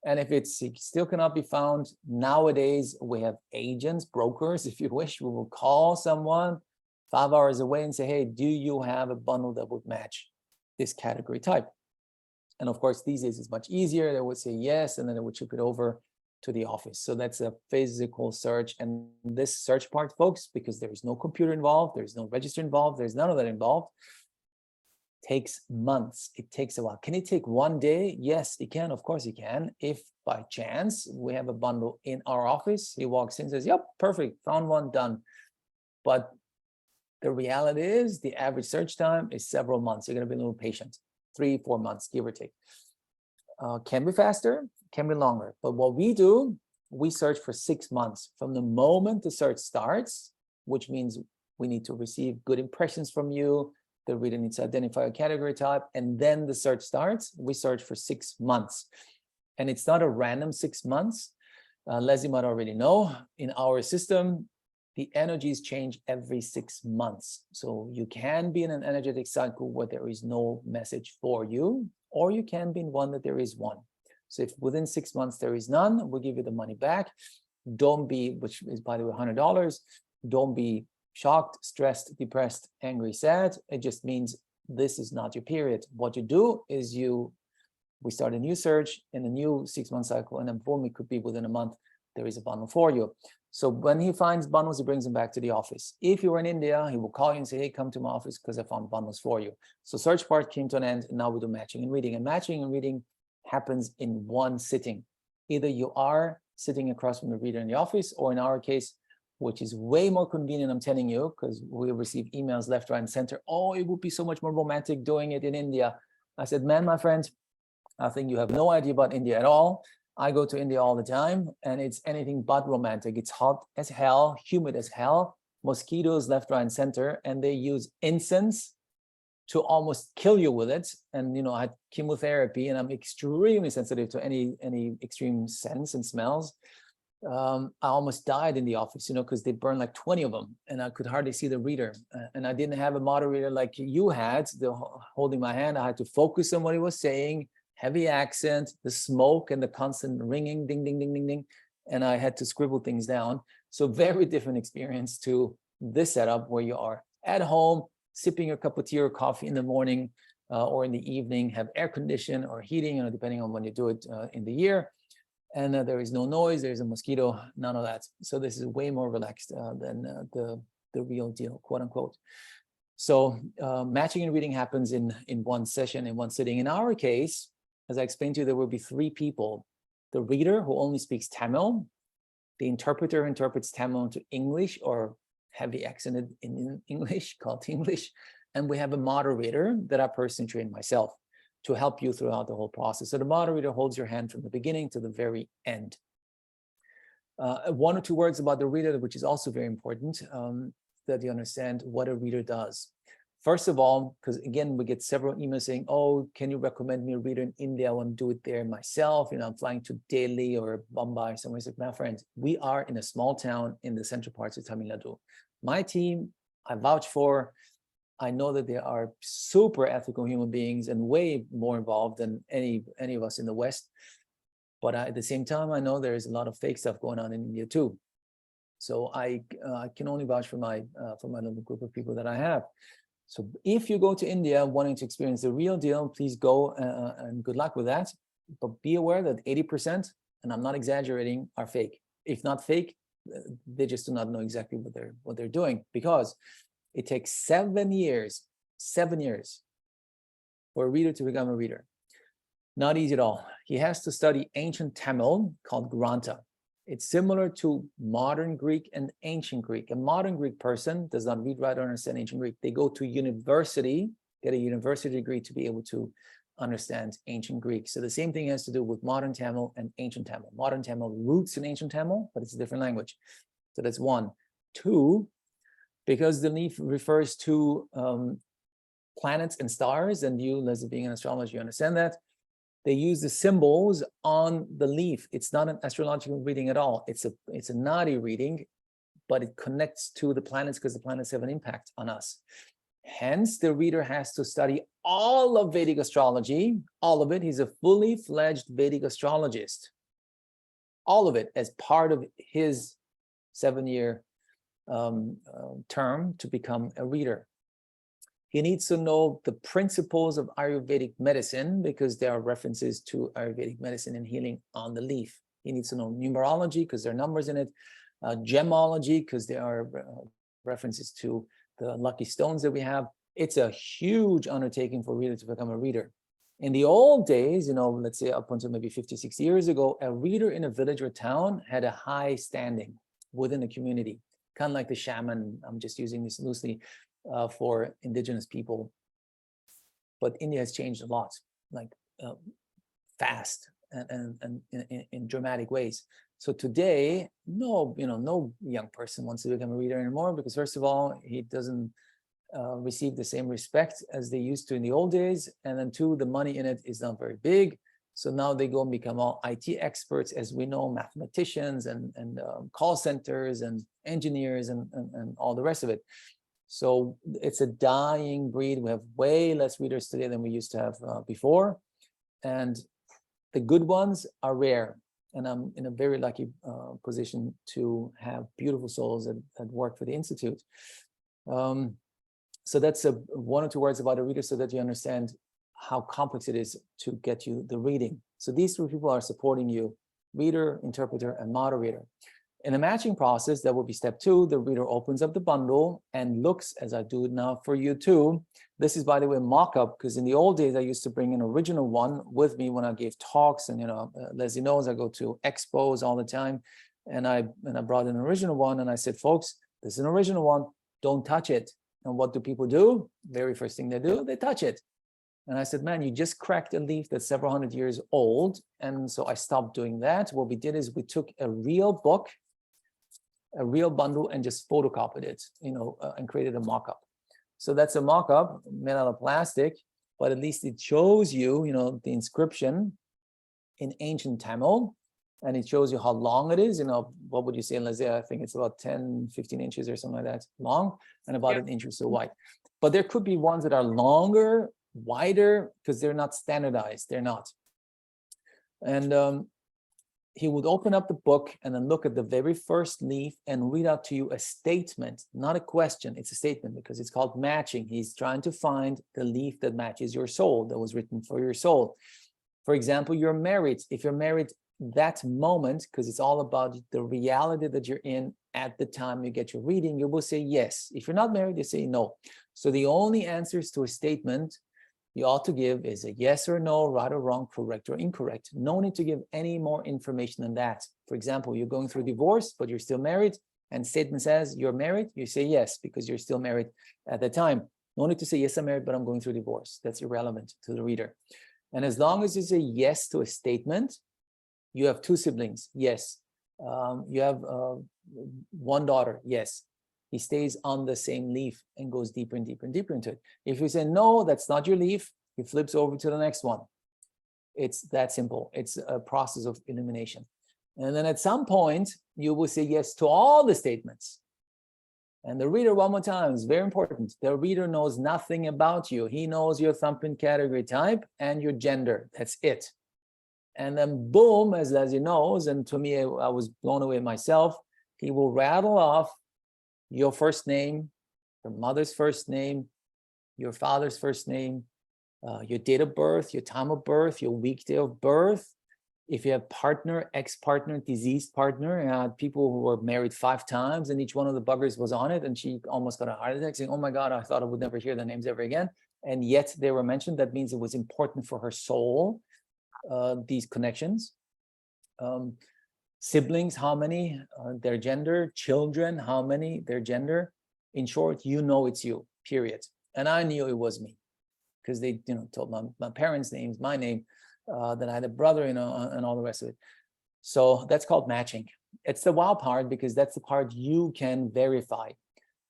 And if it still cannot be found, nowadays we have agents, brokers, if you wish. We will call someone 5 hours away and say, hey, do you have a bundle that would match this category type? And of course, these days it's much easier. They would say yes, and then they would ship it over to the office. So that's a physical search. And this search part, folks, because there's no computer involved, there's no register involved, there's none of that involved, takes months. It takes a while. Can it take one day? Yes, it can. Of course it can. If by chance we have a bundle in our office, he walks in and says, yep, perfect, found one, done. But the reality is the average search time is several months. You're going to be a little patient, 3-4 months, give or take. Can be faster, can be longer. But what we do, we search for 6 months from the moment the search starts, which means We need to receive good impressions from you. The reader needs to identify a category type, and then the search starts. We search for 6 months. And it's not a random 6 months. Leslie might already know, in our system, the energies change every 6 months. So you can be in an energetic cycle where there is no message for you, or you can be in one that there is one. So if within 6 months there is none, we'll give you the money back. Don't be, which is by the way $100, don't be shocked, stressed, depressed, angry, sad. It just means this is not your period. What you do is we start a new search in a new 6-month cycle, and then boom, it could be within a month, there is a bundle for you. So when he finds bundles, he brings them back to the office. If you're in India, he will call you and say, hey, come to my office because I found bundles for you. So search part came to an end, and now we do matching and reading. And matching and reading happens in one sitting. Either you are sitting across from the reader in the office, or in our case, which is way more convenient, I'm telling you, because we receive emails left, right, and center. Oh, it would be so much more romantic doing it in India. I said, man, my friend, I think you have no idea about India at all. I go to India all the time, and it's anything but romantic. It's hot as hell, humid as hell, mosquitoes left, right, and center, and they use incense to almost kill you with it. And I had chemotherapy, and I'm extremely sensitive to any extreme scents and smells. I almost died in the office, because they burned like 20 of them, and I could hardly see the reader. And I didn't have a moderator like you had, holding my hand. I had to focus on what he was saying. Heavy accent, the smoke, and the constant ringing, ding, ding, ding, ding, ding. And I had to scribble things down. So very different experience to this setup where you are at home, sipping your cup of tea or coffee in the morning or in the evening, have air condition or heating, depending on when you do it in the year. And there is no noise, there's a mosquito, none of that. So this is way more relaxed than the real deal, quote unquote. So matching and reading happens in one session, in one sitting. In our case, as I explained to you, there will be 3 people: the reader, who only speaks Tamil, the interpreter who interprets Tamil into English or heavy accented in English, called English, and we have a moderator that I personally trained myself to help you throughout the whole process. So the moderator holds your hand from the beginning to the very end. 1 or 2 words about the reader, which is also very important, that you understand what a reader does. First of all, because again, we get several emails saying, oh, can you recommend me a reader in India? I want to do it there myself. I'm flying to Delhi or Bombay, somewhere. I said, my friends, we are in a small town in the central parts of Tamil Nadu. My team, I vouch for. I know that they are super ethical human beings and way more involved than any of us in the West. But at the same time, I know there is a lot of fake stuff going on in India too. So I can only vouch for my little group of people that I have. So if you go to India wanting to experience the real deal, please go and good luck with that. But be aware that 80%, and I'm not exaggerating, are fake. If not fake, they just do not know exactly what they're doing, because it takes 7 years for a reader to become a reader. Not easy at all. He has to study ancient Tamil called Granta. It's similar to modern Greek and ancient Greek. A modern Greek person does not read, write, or understand ancient Greek. They go to university, get a university degree to be able to understand ancient Greek. So the same thing has to do with modern Tamil and ancient Tamil. Modern Tamil roots in ancient Tamil, but it's a different language. So that's 1. 2, because the leaf refers to planets and stars, and you, Leslie, being an astrologer, you understand that. They use the symbols on the leaf. It's not an astrological reading at all. It's a nadi reading, but it connects to the planets because the planets have an impact on us. Hence, the reader has to study all of Vedic astrology, all of it. He's a fully fledged Vedic astrologist. All of it as part of his 7-year term to become a reader. He needs to know the principles of Ayurvedic medicine because there are references to Ayurvedic medicine and healing on the leaf. He needs to know numerology because there are numbers in it, gemology because there are references to the lucky stones that we have. It's a huge undertaking for a reader to become a reader. In the old days, let's say up until maybe 50, 60 years ago, a reader in a village or town had a high standing within the community, kind of like the shaman. I'm just using this loosely. For indigenous people, but India has changed a lot, like fast and in dramatic ways. So today, no young person wants to become a reader anymore, because first of all, he doesn't receive the same respect as they used to in the old days. And then two, the money in it is not very big. So now they go and become all IT experts, as we know, mathematicians and call centers and engineers and all the rest of it. So it's a dying breed. We have way less readers today than we used to have before. And the good ones are rare. And I'm in a very lucky position to have beautiful souls that work for the Institute. So that's one or two words about a reader, so that you understand how complex it is to get you the reading. So these three people are supporting you: reader, interpreter, and moderator. In the matching process, that will be step 2. The reader opens up the bundle and looks, as I do it now for you too. This is, by the way, mock-up, because in the old days, I used to bring an original one with me when I gave talks. And, Leslie knows I go to expos all the time. And I brought an original one, and I said, folks, this is an original one. Don't touch it. And what do people do? Very first thing they do, they touch it. And I said, man, you just cracked a leaf that's several hundred years old. And so I stopped doing that. What we did is we took a real book, a real bundle, and just photocopied it, and created a mock-up. So that's a mock-up made out of plastic, but at least it shows you, the inscription in ancient Tamil, and it shows you how long it is. What would you say, Leslie? I think it's about 10, 15 inches or something like that long, and about an inch or so wide. But there could be ones that are longer, wider, because they're not standardized. They're not. And he would open up the book and then look at the very first leaf and read out to you a statement, not a question. It's a statement, because it's called matching. He's trying to find the leaf that matches your soul, that was written for your soul. For example, you're married. If you're married that moment, because it's all about the reality that you're in at the time you get your reading, you will say yes. If you're not married, you say no. So the only answers to a statement you ought to give is a yes or no, right or wrong, correct or incorrect. No need to give any more information than that. For example, you're going through divorce, but you're still married, and statement says you're married, you say yes, because you're still married at the time. No need to say, yes, I'm married, but I'm going through divorce. That's irrelevant to the reader. And as long as you say yes to a statement, you have 2 siblings, yes. You have 1 daughter, yes. He stays on the same leaf and goes deeper and deeper and deeper into it. If you say, no, that's not your leaf, he flips over to the next one. It's that simple. It's a process of elimination. And then at some point, you will say yes to all the statements. And the reader, one more time, is very important. The reader knows nothing about you. He knows your thumbprint category type and your gender. That's it. And then boom, as he knows, and to me, I was blown away myself, he will rattle off your first name, your mother's first name, your father's first name, your date of birth, your time of birth, your weekday of birth. If you have partner, ex-partner, deceased partner, I had people who were married 5 times, and each one of the buggers was on it, and she almost got a heart attack saying, oh my God, I thought I would never hear their names ever again. And yet they were mentioned. That means it was important for her soul, these connections. Siblings, how many, their gender. Children, how many, their gender. In short, it's you, period. And I knew it was me, because they told my parents' names, my name, that I had a brother, and all the rest of it. So that's called matching. It's the wow part, because that's the part you can verify.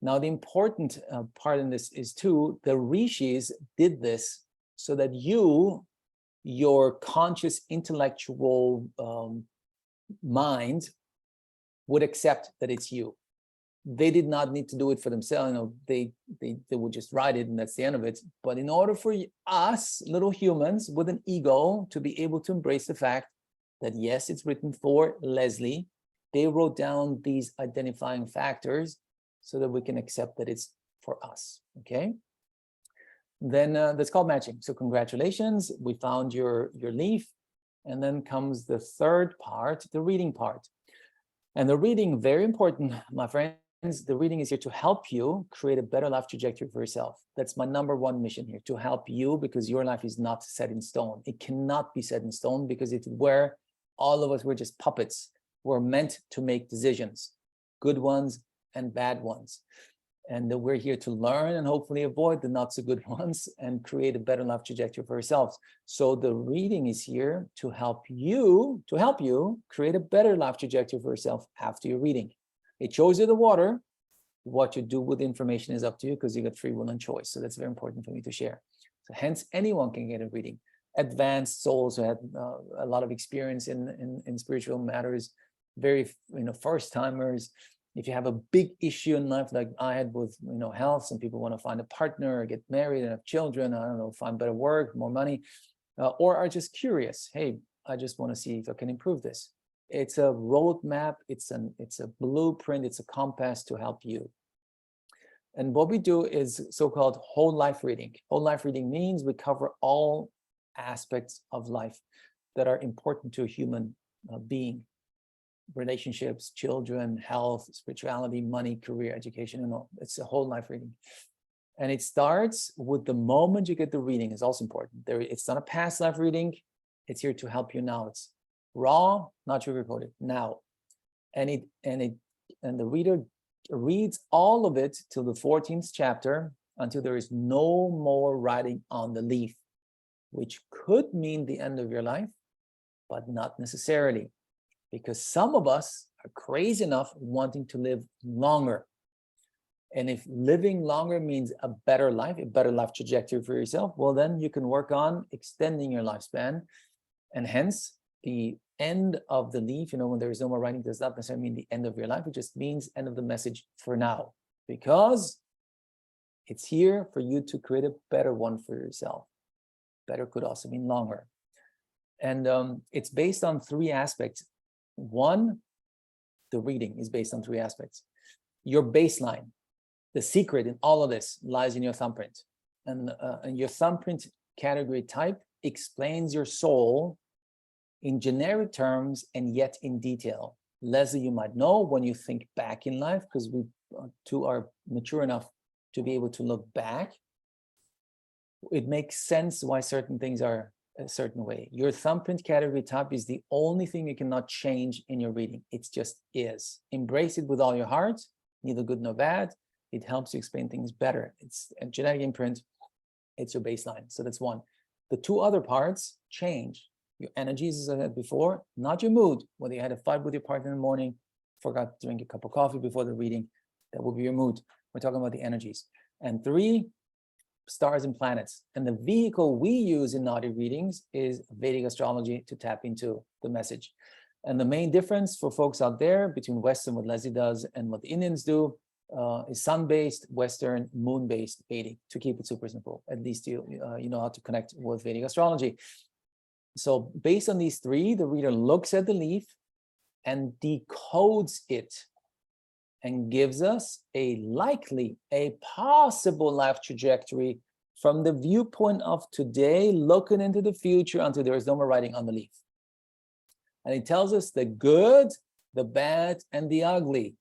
Now, the important part in this is too, the rishis did this so that your conscious intellectual mind would accept that it's you. They did not need to do it for themselves. They would just write it, and that's the end of it. But in order for us little humans with an ego to be able to embrace the fact that yes, it's written for Leslie, they wrote down these identifying factors so that we can accept that it's for us. Okay. Then that's called matching. So congratulations, we found your leaf. And then comes the third part, the reading part. And the reading, very important, my friends, the reading is here to help you create a better life trajectory for yourself. That's my #1 mission here, to help you, because your life is not set in stone. It cannot be set in stone, because if it were, all of us were just puppets. We're meant to make decisions, good ones and bad ones. And that we're here to learn and hopefully avoid the not so good ones and create a better life trajectory for ourselves. So the reading is here to help you create a better life trajectory for yourself after your reading. It shows you the water. What you do with the information is up to you because you got free will and choice. So that's very important for me to share. So hence, anyone can get a reading. Advanced souls who had a lot of experience in spiritual matters, very first timers. If you have a big issue in life, like I had with health, some people want to find a partner, or get married, and have children. I don't know, find better work, more money, or are just curious. Hey, I just want to see if I can improve this. It's a roadmap. It's a blueprint. It's a compass to help you. And what we do is so-called whole life reading. Whole life reading means we cover all aspects of life that are important to a human being. Relationships, children, health, spirituality, money, career, education, and all. It's a whole life reading. And it starts with the moment you get the reading. Is also important. It's not a past life reading. It's here to help you now. It's raw, not sugar-coated now. And the reader reads all of it till the 14th chapter, until there is no more writing on the leaf, which could mean the end of your life, but not necessarily. Because some of us are crazy enough wanting to live longer. And if living longer means a better life trajectory for yourself, well, then you can work on extending your lifespan. And hence, the end of the leaf, when there is no more writing, does not necessarily mean the end of your life. It just means end of the message for now. Because it's here for you to create a better one for yourself. Better could also mean longer. And it's based on three aspects. One, the reading is based on three aspects. Your baseline, the secret in all of this lies in your thumbprint. And your thumbprint category type explains your soul in generic terms and yet in detail. Leslie, you might know when you think back in life, because we too are mature enough to be able to look back, it makes sense why certain things are a certain way. Your thumbprint category type is the only thing you cannot change in your reading. It just is. Embrace it with all your heart, neither good nor bad. It helps you explain things better. It's a genetic imprint. It's your baseline. So that's one. The two other parts change. Your energies, as I said before, not your mood. Whether you had a fight with your partner in the morning, forgot to drink a cup of coffee before the reading, that will be your mood. We're talking about the energies. And three, stars and planets. And the vehicle we use in Nadi readings is Vedic astrology to tap into the message. And the main difference for folks out there between Western, what Leslie does, and what the Indians do is sun-based, Western, moon-based Vedic, to keep it super simple. At least you know how to connect with Vedic astrology. So based on these three, the reader looks at the leaf and decodes it and gives us a possible life trajectory from the viewpoint of today, looking into the future until there is no more writing on the leaf. And it tells us the good, the bad, and the ugly.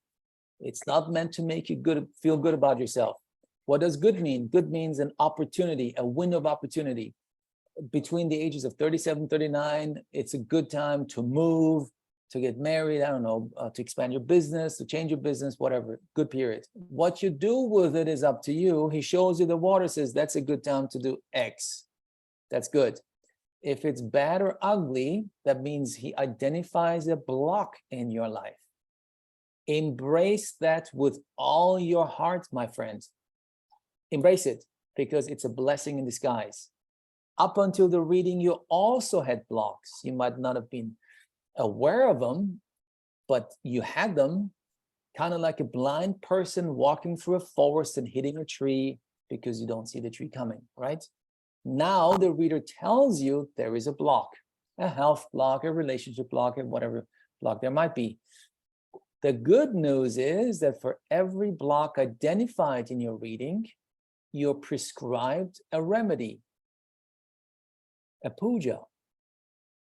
It's not meant to make you feel good about yourself. What does good mean? Good means an opportunity, a window of opportunity. Between the ages of 37, 39, it's a good time to move, to get married, I don't know, to expand your business, to change your business, whatever, good period. What you do with it is up to you. He shows you the water, says that's a good time to do X. That's good. If it's bad or ugly, that means he identifies a block in your life. Embrace that with all your heart, my friends. Embrace it, because it's a blessing in disguise. Up until the reading, you also had blocks. You might not have been aware of them, but you had them, kind of like a blind person walking through a forest and hitting a tree because you don't see the tree coming, right? Now the reader tells you there is a block, a health block, a relationship block, and whatever block there might be. The good news is that for every block identified in your reading, you're prescribed a remedy, a puja.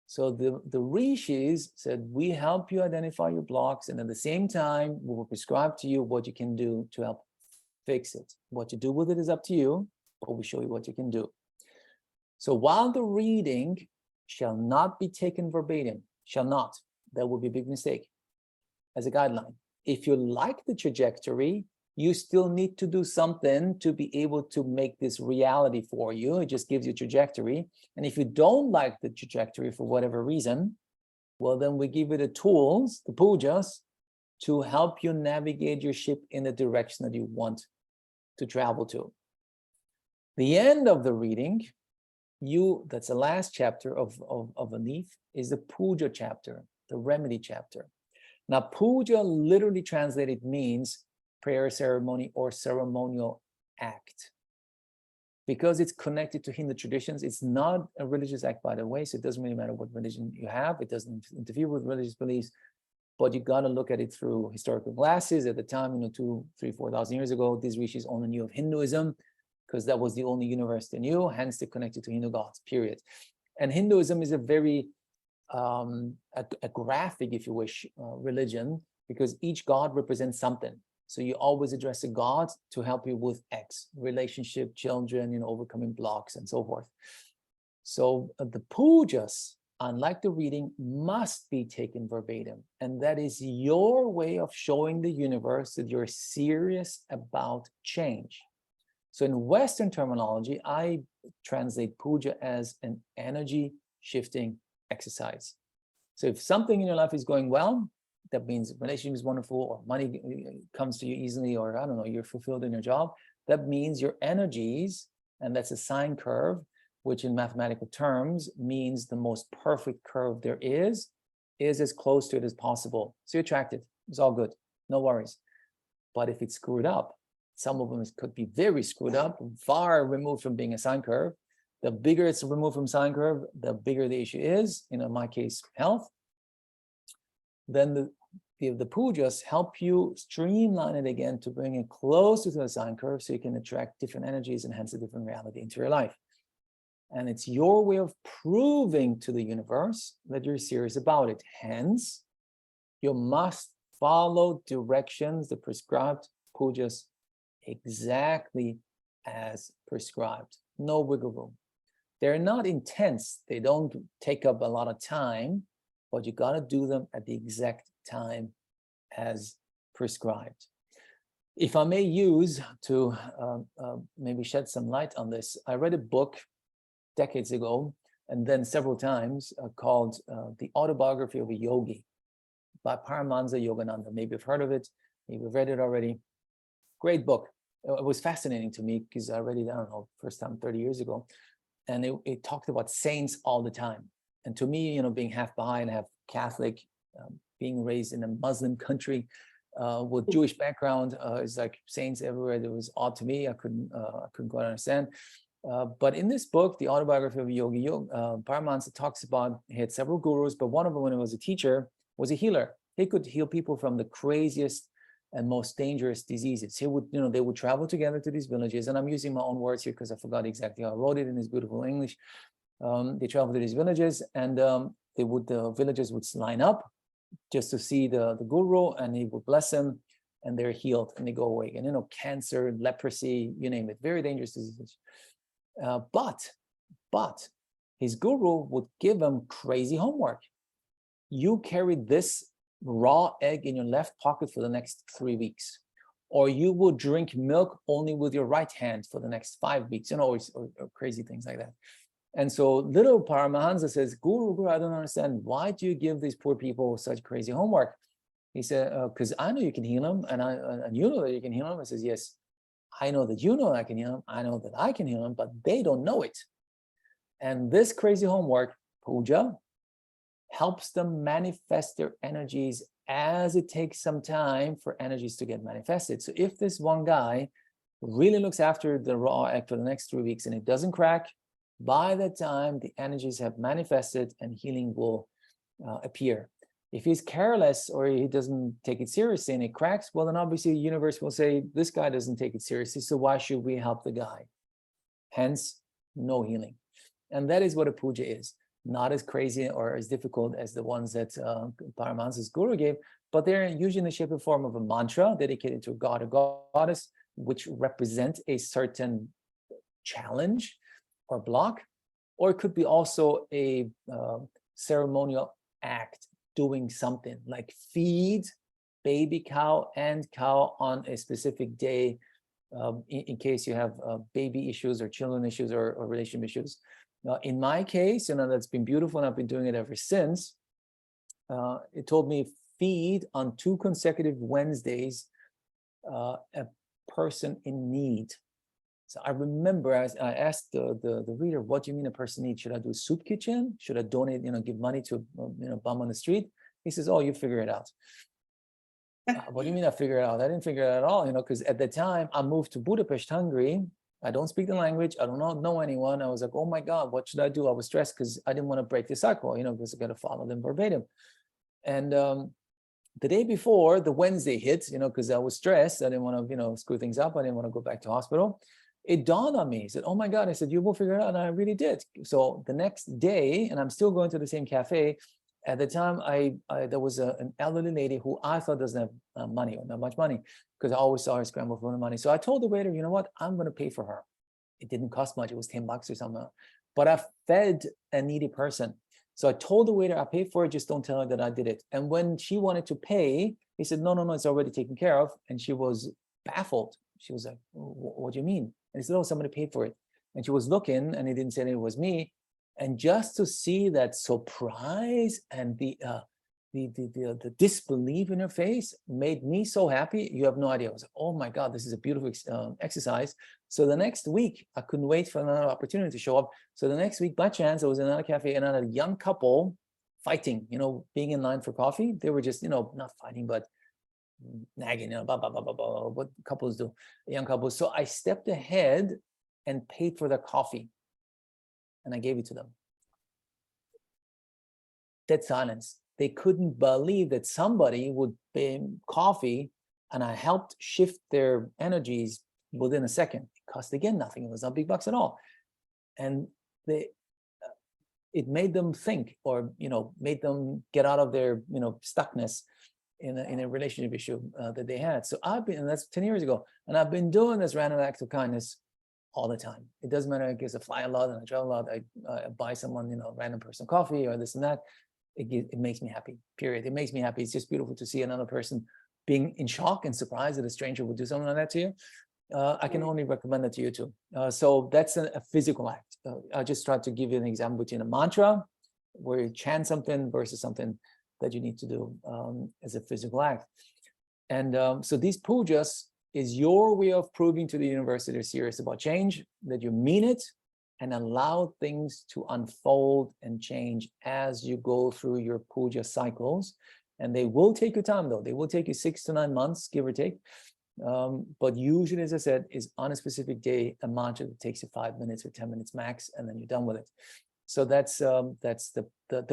So the rishis said, we help you identify your blocks, and at the same time, we will prescribe to you what you can do to help fix it. What you do with it is up to you, but we show you what you can do. So while the reading shall not be taken verbatim, that would be a big mistake, as a guideline. If you like the trajectory, you still need to do something to be able to make this reality for you. It just gives you trajectory. And if you don't like the trajectory for whatever reason, well, then we give you the tools, the pujas, to help you navigate your ship in the direction that you want to travel to. The end of the reading, that's the last chapter of a leaf, is the puja chapter, the remedy chapter. Now, puja literally translated means prayer ceremony or ceremonial act. Because it's connected to Hindu traditions, it's not a religious act, by the way, so it doesn't really matter what religion you have. It doesn't interfere with religious beliefs, but you got to look at it through historical glasses. At the time, 2,000, 3,000, 4,000 years ago, these rishis only knew of Hinduism because that was the only universe they knew, hence they're connected to Hindu gods, period. And Hinduism is a very a graphic, if you wish, religion, because each god represents something. So you always address a god to help you with X, relationship, children, overcoming blocks and so forth. So the pujas, unlike the reading, must be taken verbatim. And that is your way of showing the universe that you're serious about change. So in Western terminology, I translate puja as an energy shifting exercise. So if something in your life is going well, that means relationship is wonderful, or money comes to you easily, or I don't know, you're fulfilled in your job, that means your energies, and that's a sine curve, which in mathematical terms means the most perfect curve there is as close to it as possible. So you're attracted, it's all good, no worries. But if it's screwed up, some of them could be very screwed up, far removed from being a sine curve. The bigger it's removed from sine curve, the bigger the issue is, in my case, health. Then the pujas help you streamline it again to bring it closer to the sine curve so you can attract different energies and hence a different reality into your life. And it's your way of proving to the universe that you're serious about it. Hence, you must follow directions, the prescribed pujas, exactly as prescribed. No wiggle room. They're not intense. They don't take up a lot of time, but you got to do them at the exact time as prescribed. If I may use to maybe shed some light on this, I read a book decades ago, and then several times, called The Autobiography of a Yogi by Paramahansa Yogananda. Maybe you've heard of it, maybe you've read it already. Great book. It was fascinating to me because I read it, I don't know, first time 30 years ago. And it talked about saints all the time. And to me, being half Baha'i and half Catholic, being raised in a Muslim country with Jewish background, it's like saints everywhere. That was odd to me. I couldn't quite understand. But in this book, The Autobiography of a Yogi, Paramahansa talks about, he had several gurus, but one of them, when he was a teacher, was a healer. He could heal people from the craziest and most dangerous diseases. He would, they would travel together to these villages, and I'm using my own words here because I forgot exactly how I wrote it in his beautiful English. They traveled to these villages, and the villagers would line up just to see the guru, and he would bless them, and they're healed and they go away. And cancer, leprosy, you name it, very dangerous diseases. But his guru would give him crazy homework. You carry this raw egg in your left pocket for the next 3 weeks, or you will drink milk only with your right hand for the next 5 weeks, or crazy things like that. And so little Paramahansa says, Guru, I don't understand. Why do you give these poor people such crazy homework? He said, because I know you can heal them, and you know that you can heal them. I says, yes, I know that you know I can heal them. I know that I can heal them, but they don't know it. And this crazy homework, puja, helps them manifest their energies, as it takes some time for energies to get manifested. So if this one guy really looks after the raw egg for the next 3 weeks and it doesn't crack, by that time the energies have manifested and healing will appear. If he's careless or he doesn't take it seriously and it cracks, well, then obviously the universe will say, this guy doesn't take it seriously, so why should we help the guy? Hence, no healing. And that is what a puja is. Not as crazy or as difficult as the ones that Paramahansa's guru gave, but they're usually in the shape and form of a mantra dedicated to a god or goddess, which represent a certain challenge or block, or it could be also a ceremonial act, doing something like feed baby cow and cow on a specific day, in case you have baby issues or children issues or relationship issues. In my case, that's been beautiful, and I've been doing it ever since. It told me feed on 2 consecutive Wednesdays a person in need. So I remember I asked the reader, what do you mean a person needs? Should I do a soup kitchen? Should I donate, give money to a bum on the street? He says, oh, you figure it out. What do you mean I figure it out? I didn't figure it out at all, because at the time I moved to Budapest, Hungary. I don't speak the language. I don't know anyone. I was like, oh my God, what should I do? I was stressed because I didn't want to break the cycle, because I got to follow them verbatim. And the day before the Wednesday hit, because I was stressed, I didn't want to, screw things up. I didn't want to go back to hospital. It dawned on me. He said, oh my God. I said, you will figure it out. And I really did. So the next day, and I'm still going to the same cafe. At the time, there was an elderly lady who I thought doesn't have money or not much money, because I always saw her scramble for the money. So I told the waiter, you know what? I'm going to pay for her. It didn't cost much. It was $10 or something. But I fed a needy person. So I told the waiter, I paid for it. Just don't tell her that I did it. And when she wanted to pay, he said, no, it's already taken care of. And she was baffled. She was like, what do you mean? And he said, oh, somebody paid for it. And she was looking, and he didn't say that it was me. And just to see that surprise and the disbelief in her face made me so happy. You have no idea. I was like, oh my God, this is a beautiful exercise. So the next week, I couldn't wait for another opportunity to show up. So the next week, by chance, I was in another cafe, another young couple fighting, being in line for coffee. They were just, not fighting, but nagging, blah, blah, blah, blah, blah, what couples do, young couples. So I stepped ahead and paid for their coffee. And I gave it to them. Dead silence. They couldn't believe that somebody would pay coffee, and I helped shift their energies within a second. It cost again nothing. It was not big bucks at all. And it made them think, or made them get out of their stuckness in a relationship issue that they had. So and that's 10 years ago, and I've been doing this random act of kindness all the time. It doesn't matter. I guess I fly a lot and I travel a lot. I buy someone, random person coffee or this and that. It makes me happy, period. It makes me happy. It's just beautiful to see another person being in shock and surprised that a stranger would do something like that to you. I can only recommend it to you too. So that's a physical act. I just tried to give you an example between a mantra where you chant something versus something that you need to do as a physical act. And so these pujas is your way of proving to the universe that you're serious about change, that you mean it, and allow things to unfold and change as you go through your puja cycles. And they will take you time, though. They will take you 6 to 9 months, give or take. But usually, as I said, is on a specific day, a mantra that takes you 5 minutes or 10 minutes max, and then you're done with it. So that's the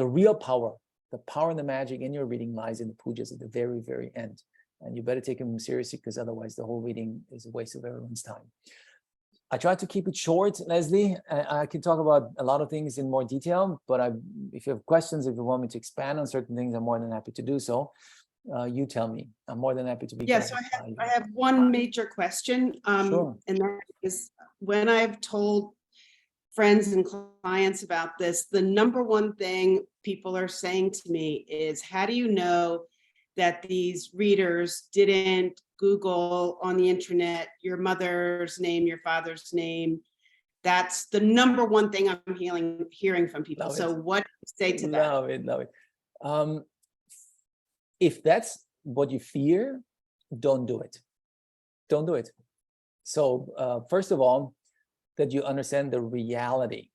real power. The power and the magic in your reading lies in the pujas at the very, very end. And you better take them seriously, because otherwise the whole reading is a waste of everyone's time. I try to keep it short, Leslie. I can talk about a lot of things in more detail, but if you have questions, if you want me to expand on certain things, I'm more than happy to do so. You tell me. I'm more than happy to be. Yes, yeah, so I have one major question. Sure. And that is, when I've told friends and clients about this, the number one thing people are saying to me is, how do you know that these readers didn't Google on the internet your mother's name, your father's name? That's the number one thing I'm hearing from people. So what do you say to that? Love it. If that's what you fear, don't do it. Don't do it. So first of all, that you understand the reality.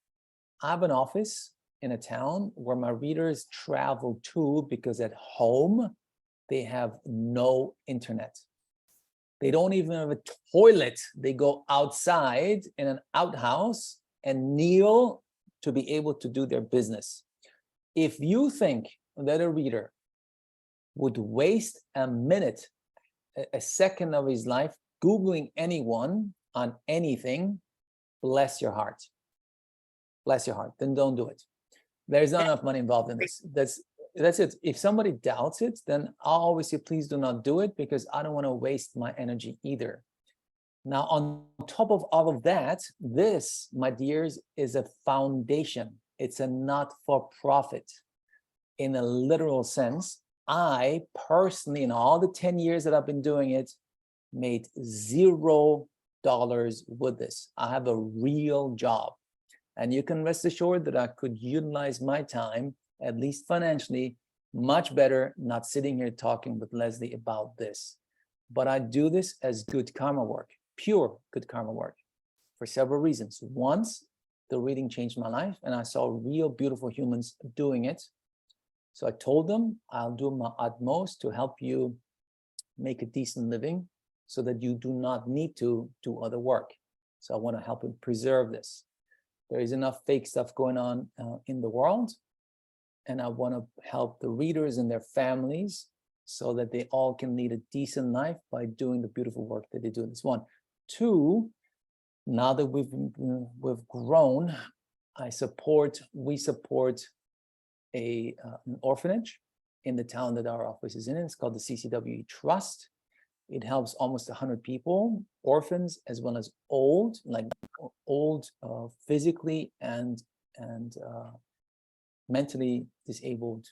I have an office in a town where my readers travel to because at home, they have no internet. They don't even have a toilet. They go outside in an outhouse and kneel to be able to do their business. If you think that a reader would waste a minute, a second of his life, Googling anyone on anything, bless your heart. Bless your heart. Then don't do it. There's not enough money involved in this. That's it. If somebody doubts it, then I'll always say, please do not do it, because I don't want to waste my energy either. Now, on top of all of that, this, my dears, is a foundation. It's a not-for-profit in a literal sense. I personally, in all the 10 years that I've been doing it, made $0 with this. I have a real job. And you can rest assured that I could utilize my time, at least financially, much better not sitting here talking with Leslie about this. But I do this as good karma work, pure good karma work, for several reasons. Once, the reading changed my life, and I saw real beautiful humans doing it. So I told them, I'll do my utmost to help you make a decent living so that you do not need to do other work. So I want to help you preserve this. There is enough fake stuff going on in the world, and I want to help the readers and their families so that they all can lead a decent life by doing the beautiful work that they do. This one. Two, now that we've grown, we support an orphanage in the town that our office is in. It's called the CCW Trust. It helps almost 100 people, orphans as well as old physically and mentally disabled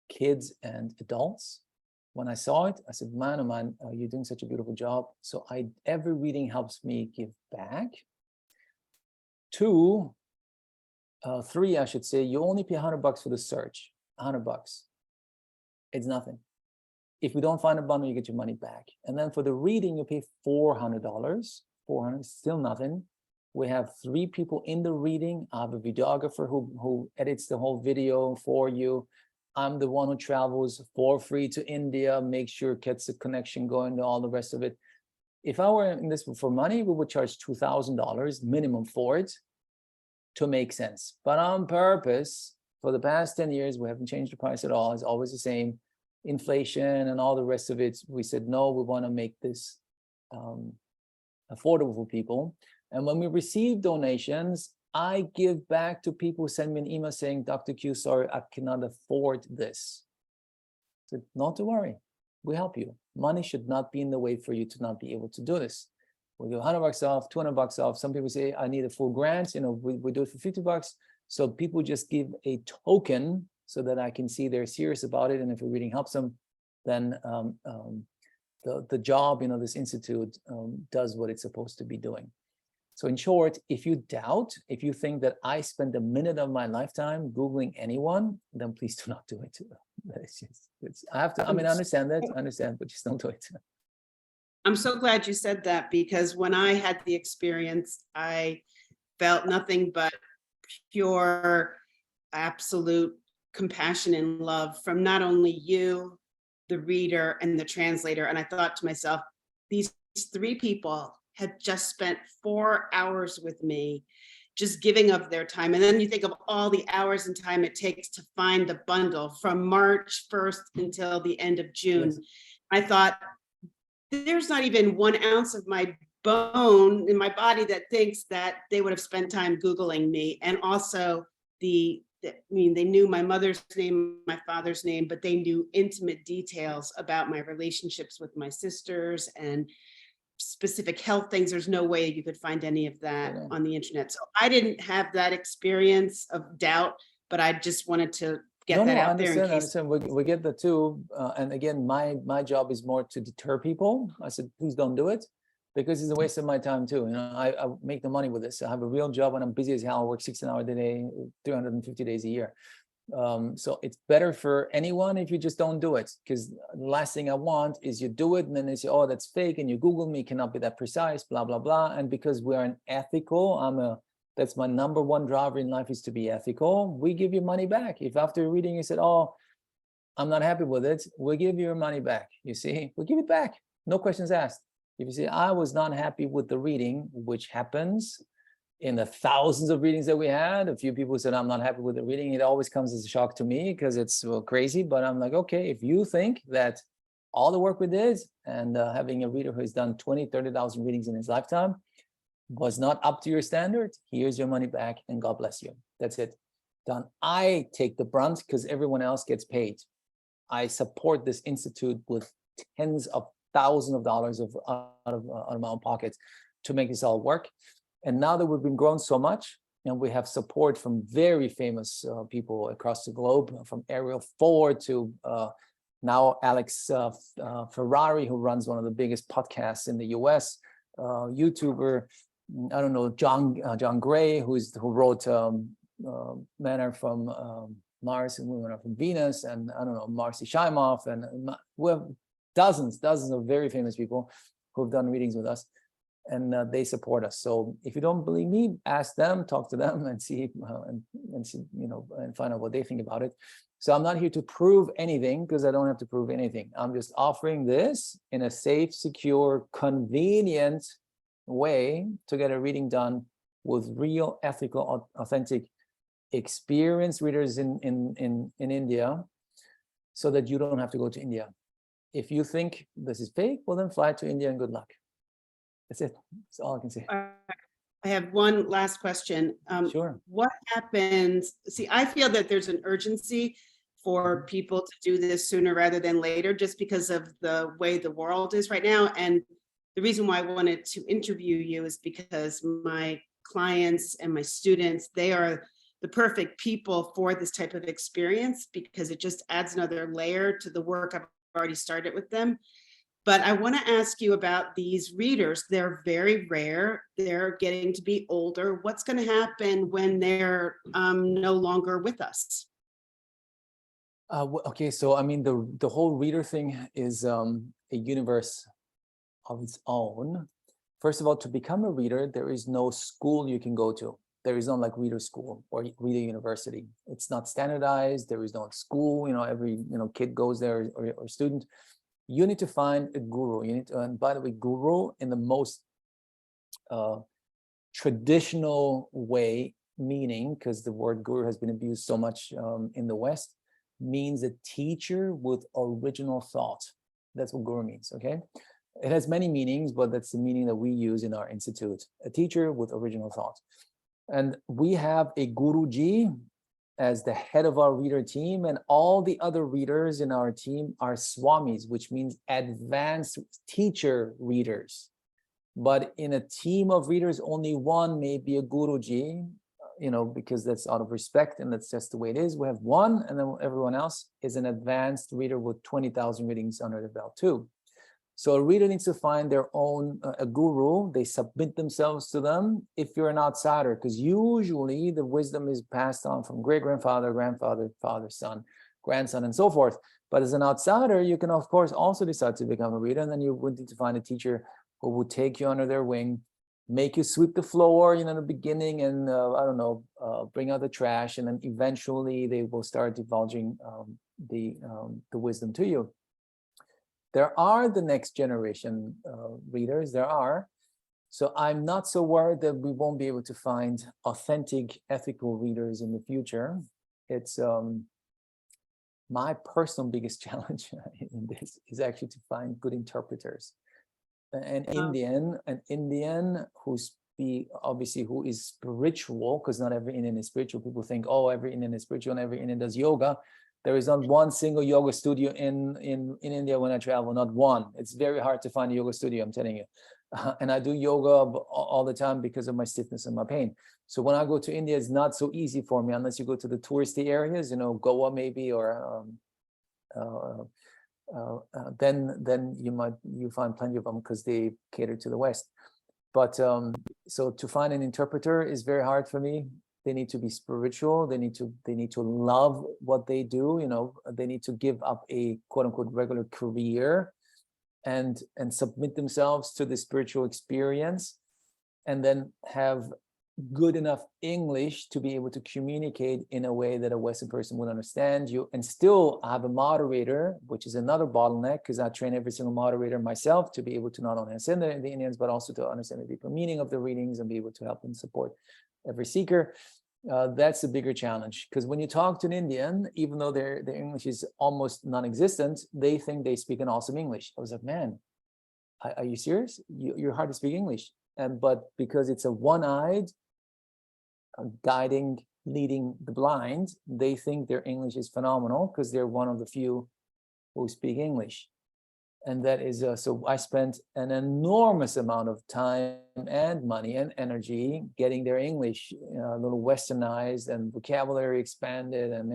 kids and adults. When I saw it, I said, man, oh man, you're doing such a beautiful job. So every reading helps me give back. Three, I should say, you only pay $100 for the search, $100. It's nothing. If we don't find a bundle, you get your money back. And then for the reading, you pay $400. $400, still nothing. We have 3 people in the reading. I have a videographer who edits the whole video for you. I'm the one who travels for free to India, make sure gets the connection going, all the rest of it. If I were in this for money, we would charge $2,000 minimum for it to make sense. But on purpose, for the past 10 years, we haven't changed the price at all. It's always the same. Inflation and all the rest of it, we said, no, we want to make this affordable for people. And when we receive donations, I give back to people who send me an email saying, Dr. Q, sorry, I cannot afford this. So not to worry, we help you. Money should not be in the way for you to not be able to do this. We give $100 off, $200 off. Some people say, I need a full grant. We do it for $50. So people just give a token so that I can see they're serious about it. And if the reading helps them, then the job, this institute does what it's supposed to be doing. So in short, if you doubt, if you think that I spend a minute of my lifetime Googling anyone, then please do not do it. I understand that, but just don't do it. I'm so glad you said that, because when I had the experience, I felt nothing but pure, absolute compassion and love from not only you, the reader, and the translator. And I thought to myself, these 3 people had just spent 4 hours with me, just giving up their time. And then you think of all the hours and time it takes to find the bundle from March 1st until the end of June. Yes. I thought, there's not even 1 ounce of my bone in my body that thinks that they would have spent time Googling me. And also they knew my mother's name, my father's name, but they knew intimate details about my relationships with my sisters and specific health things. There's no way you could find any of that on the internet. So I didn't have that experience of doubt, but I just wanted to get that out there. I understand. We get that too. And again, my job is more to deter people. I said, please don't do it, because it's a waste of my time too. I make the money with this. I have a real job when I'm busy as hell. I work 16 hours a day, 350 days a year. So it's better for anyone if you just don't do it, because the last thing I want is you do it and then they say, oh, that's fake, and you Google me, cannot be that precise, blah, blah, blah. And because we are an ethical, that's my number 1 driver in life, is to be ethical. We give you money back. If after reading you said, oh, I'm not happy with it, we'll give you your money back. You see, we'll give it back. No questions asked. If you say, I was not happy with the reading, which happens in the thousands of readings that we had, a few people said, I'm not happy with the reading. It always comes as a shock to me because it's crazy. But I'm like, okay, if you think that all the work we did and having a reader who has done 20, 30,000 readings in his lifetime was not up to your standard, here's your money back and God bless you. That's it. Done. I take the brunt because everyone else gets paid. I support this institute with tens of thousands of dollars out of my own pockets to make this all work. And now that we've been grown so much, And we have support from very famous people across the globe, from Ariel Ford to now Alex Ferrari, who runs one of the biggest podcasts in the US, YouTuber, I don't know, John Gray, who wrote Men Are From Mars and Women Are From Venus, and I don't know, Marcy Shimoff, and we have dozens of very famous people who've done readings with us, and they support us. So if you don't believe me, ask them, talk to them, and see, and see, and find out what they think about it. So I'm not here to prove anything, because I don't have to prove anything. I'm just offering this in a safe, secure, convenient way to get a reading done with real, ethical, authentic, experienced readers in India, so that you don't have to go to India. If you think this is fake, well, then fly to India and good luck. That's it. That's all I can say. I have one last question. Sure. What happens? See, I feel that there's an urgency for people to do this sooner rather than later, just because of the way the world is right now. And the reason why I wanted to interview you is because my clients and my students, they are the perfect people for this type of experience, because it just adds another layer to the work I've already started with them. But I want to ask you about these readers. They're very rare. They're getting to be older. What's going to happen when they're no longer with us? Okay, so I mean, the whole reader thing is a universe of its own. First of all, to become a reader, there is no school you can go to. There is no like reader school or reader university. It's not standardized. There is no school. Every kid goes there, or student. You need to find a guru. You need to, and by the way, guru in the most traditional way, meaning, because the word guru has been abused so much in the West, means a teacher with original thought. That's what guru means, okay? It has many meanings, but that's the meaning that we use in our institute. A teacher with original thought. And we have a guruji as the head of our reader team, and all the other readers in our team are swamis, which means advanced teacher readers. But in a team of readers, only one may be a guruji, because that's out of respect, and that's just the way it is. We have one, and then everyone else is an advanced reader with 20,000 readings under the belt too. So a reader needs to find their own a guru. They submit themselves to them if you're an outsider, because usually the wisdom is passed on from great-grandfather, grandfather, father, son, grandson, and so forth. But as an outsider, you can, of course, also decide to become a reader, and then you would need to find a teacher who would take you under their wing, make you sweep the floor, in the beginning, and bring out the trash, and then eventually they will start divulging the wisdom to you. There are the next generation readers, there are. So I'm not so worried that we won't be able to find authentic, ethical readers in the future. It's my personal biggest challenge in this is actually to find good interpreters. An Indian who is spiritual, because not every Indian is spiritual. People think, oh, every Indian is spiritual and every Indian does yoga. There is not one single yoga studio in India when I travel, not one. It's very hard to find a yoga studio, I'm telling you. And I do yoga all the time because of my stiffness and my pain. So when I go to India, it's not so easy for me unless you go to the touristy areas, Goa maybe, or then you find plenty of them because they cater to the West. But so to find an interpreter is very hard for me. They need to be spiritual. They need to love what they do. They need to give up a quote unquote regular career and submit themselves to the spiritual experience, and then have good enough English to be able to communicate in a way that a Western person would understand you, and still have a moderator, which is another bottleneck, because I train every single moderator myself to be able to not only understand the Indians, but also to understand the deeper meaning of the readings and be able to help and support every seeker. That's a bigger challenge, because when you talk to an Indian, even though their English is almost non-existent, they think they speak an awesome English. I was like, man, are you serious? You're hard to speak English. But because it's a one-eyed guiding, leading the blind, they think their English is phenomenal because they're one of the few who speak English. And that is, so I spent an enormous amount of time and money and energy getting their English a little westernized and vocabulary expanded. And,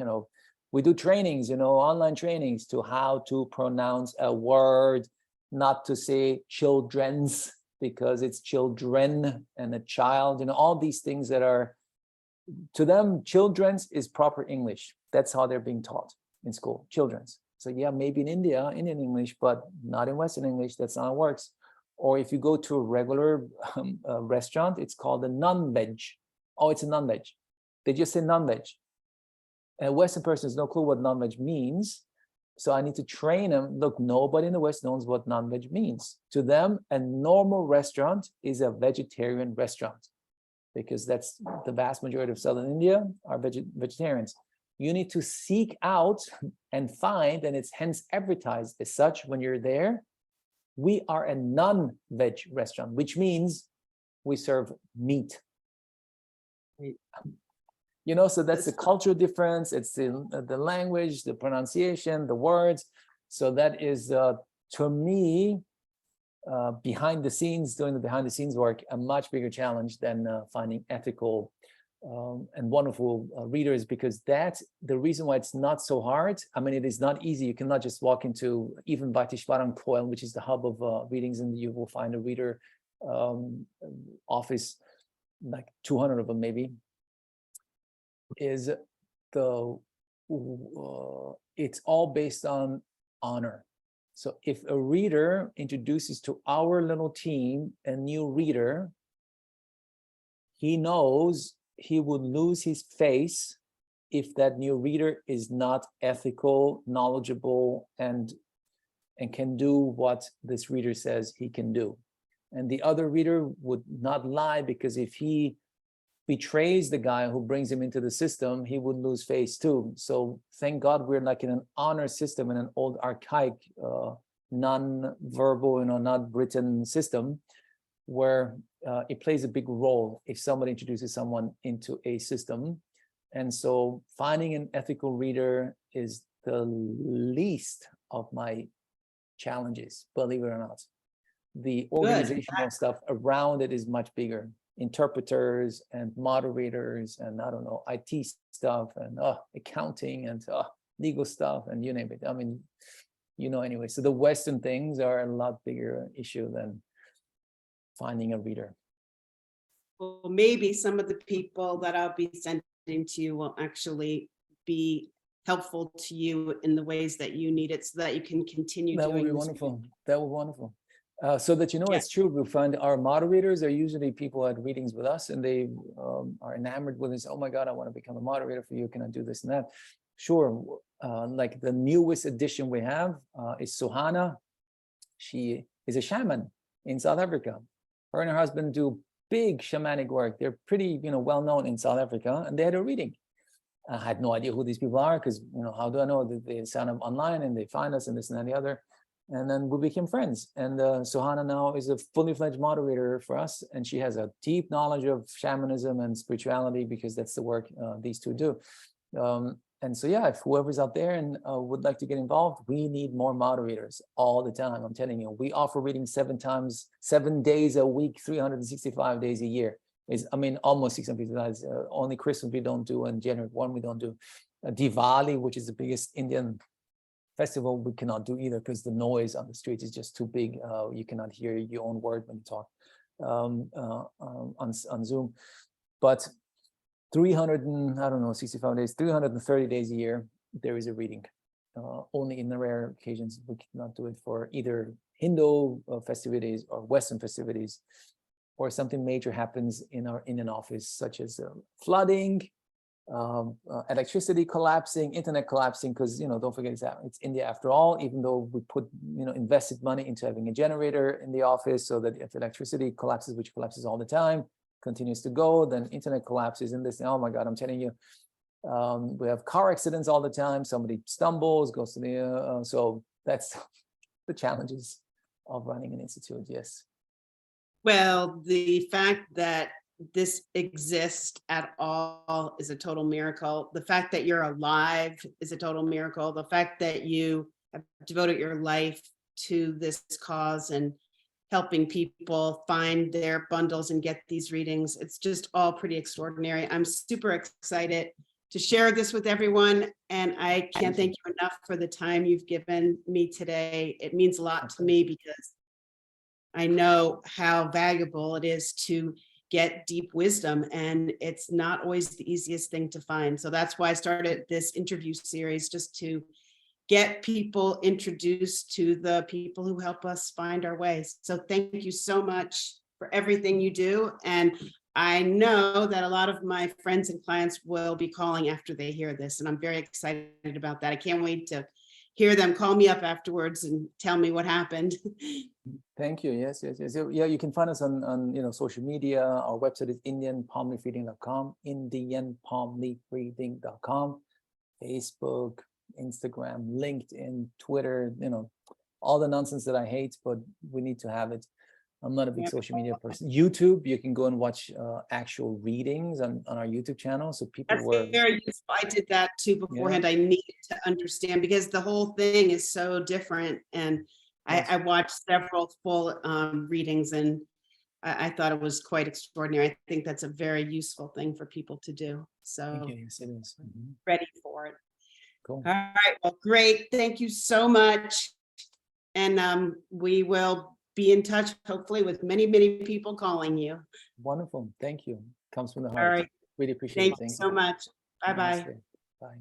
we do trainings, online trainings to how to pronounce a word, not to say children's, because it's children and a child, all these things that are, to them, children's is proper English. That's how they're being taught in school, children's. So yeah, maybe in India, Indian English, but not in Western English. That's not how it works. Or if you go to a regular restaurant, it's called a non-veg. Oh, it's a non-veg. They just say non-veg. And a Western person has no clue what non-veg means. So I need to train them. Look, nobody in the West knows what non-veg means. To them, a normal restaurant is a vegetarian restaurant, because that's the vast majority of Southern India are vegetarians. You need to seek out and find, and it's hence advertised as such when you're there. We are a non-veg restaurant, which means we serve meat. So that's the cultural difference. It's the language, the pronunciation, the words. So that is, to me, behind the scenes, doing the behind the scenes work, a much bigger challenge than finding ethical and wonderful readers, because that's the reason why it's not so hard. I mean, it is not easy. You cannot just walk into even Vaitishwaran Koil, which is the hub of readings, and you will find a reader office, like 200 of them maybe, is it's all based on honor. So if a reader introduces to our little team a new reader, he knows he would lose his face if that new reader is not ethical, knowledgeable, and can do what this reader says he can do. And the other reader would not lie, because if he betrays the guy who brings him into the system, he would lose face too. So thank God we're like in an honor system, in an old archaic, non-verbal, not written system, where it plays a big role if somebody introduces someone into a system. And so finding an ethical reader is the least of my challenges, believe it or not. The organizational stuff around it is much bigger. Interpreters and moderators and I don't know, IT stuff and accounting and legal stuff and you name it. I mean, anyway. So the Western things are a lot bigger issue than finding a reader. Well, maybe some of the people that I'll be sending to you will actually be helpful to you in the ways that you need it, so that you can continue doing this. That would be wonderful. That would be wonderful. So that it's true, we find our moderators are usually people at readings with us, and they are enamored with this. Oh my God, I want to become a moderator for you. Can I do this and that? Sure. Like the newest addition we have is Suhana. She is a shaman in South Africa. Her and her husband do big shamanic work. They're pretty, well known in South Africa, and they had a reading. I had no idea who these people are, because how do I know that they sign up online and they find us and this and that and the other. And then we became friends. And Suhana now is a fully fledged moderator for us. And she has a deep knowledge of shamanism and spirituality, because that's the work these two do. And so, yeah, if whoever's out there and would like to get involved, we need more moderators all the time. I'm telling you, we offer readings 7 days a week, 365 days a year. Almost 655 days. Only Christmas we don't do, and January 1 we don't do. Diwali, which is the biggest Indian festival, we cannot do either, because the noise on the streets is just too big. You cannot hear your own word when you talk on Zoom. But 365 days, 330 days a year, there is a reading. Only in the rare occasions we cannot do it for either Hindu festivities or Western festivities, or something major happens in our Indian office, such as flooding, electricity collapsing, internet collapsing, because don't forget it's India after all. Even though we put invested money into having a generator in the office, so that if electricity collapses, which collapses all the time, continues to go, then internet collapses and this. Oh my God, I'm telling you, we have car accidents all the time. Somebody stumbles, goes to the so that's the challenges of running an institute. Yes. Well, the fact that this exists at all is a total miracle. The fact that you're alive is a total miracle. The fact that you have devoted your life to this cause and helping people find their bundles and get these readings. It's just all pretty extraordinary. I'm super excited to share this with everyone, and I can't thank you enough for the time you've given me today. It means a lot to me because I know how valuable it is to get deep wisdom, and it's not always the easiest thing to find. So that's why I started this interview series, just to get people introduced to the people who help us find our ways. So thank you so much for everything you do. And I know that a lot of my friends and clients will be calling after they hear this, and I'm very excited about that. I can't wait to hear them call me up afterwards and tell me what happened. Thank you. Yes. Yeah, you can find us on social media. Our website is indianpalmleafreading.com, indianpalmleafreading.com, Facebook, Instagram, LinkedIn, Twitter, all the nonsense that I hate, but we need to have it. I'm not a big social media person. YouTube, you can go and watch actual readings on our YouTube channel. So people That's very useful. I did that too beforehand. I needed to understand because the whole thing is so different. And I watched several full readings, and I thought it was quite extraordinary. I think that's a very useful thing for people to do. So yes, it is. Ready for it. Cool. All right. Well, great. Thank you so much. And we will be in touch, hopefully, with many, many people calling you. Wonderful. Thank you. Comes from the heart. All right. Really appreciate it. Thank you so much. Bye-bye. Bye.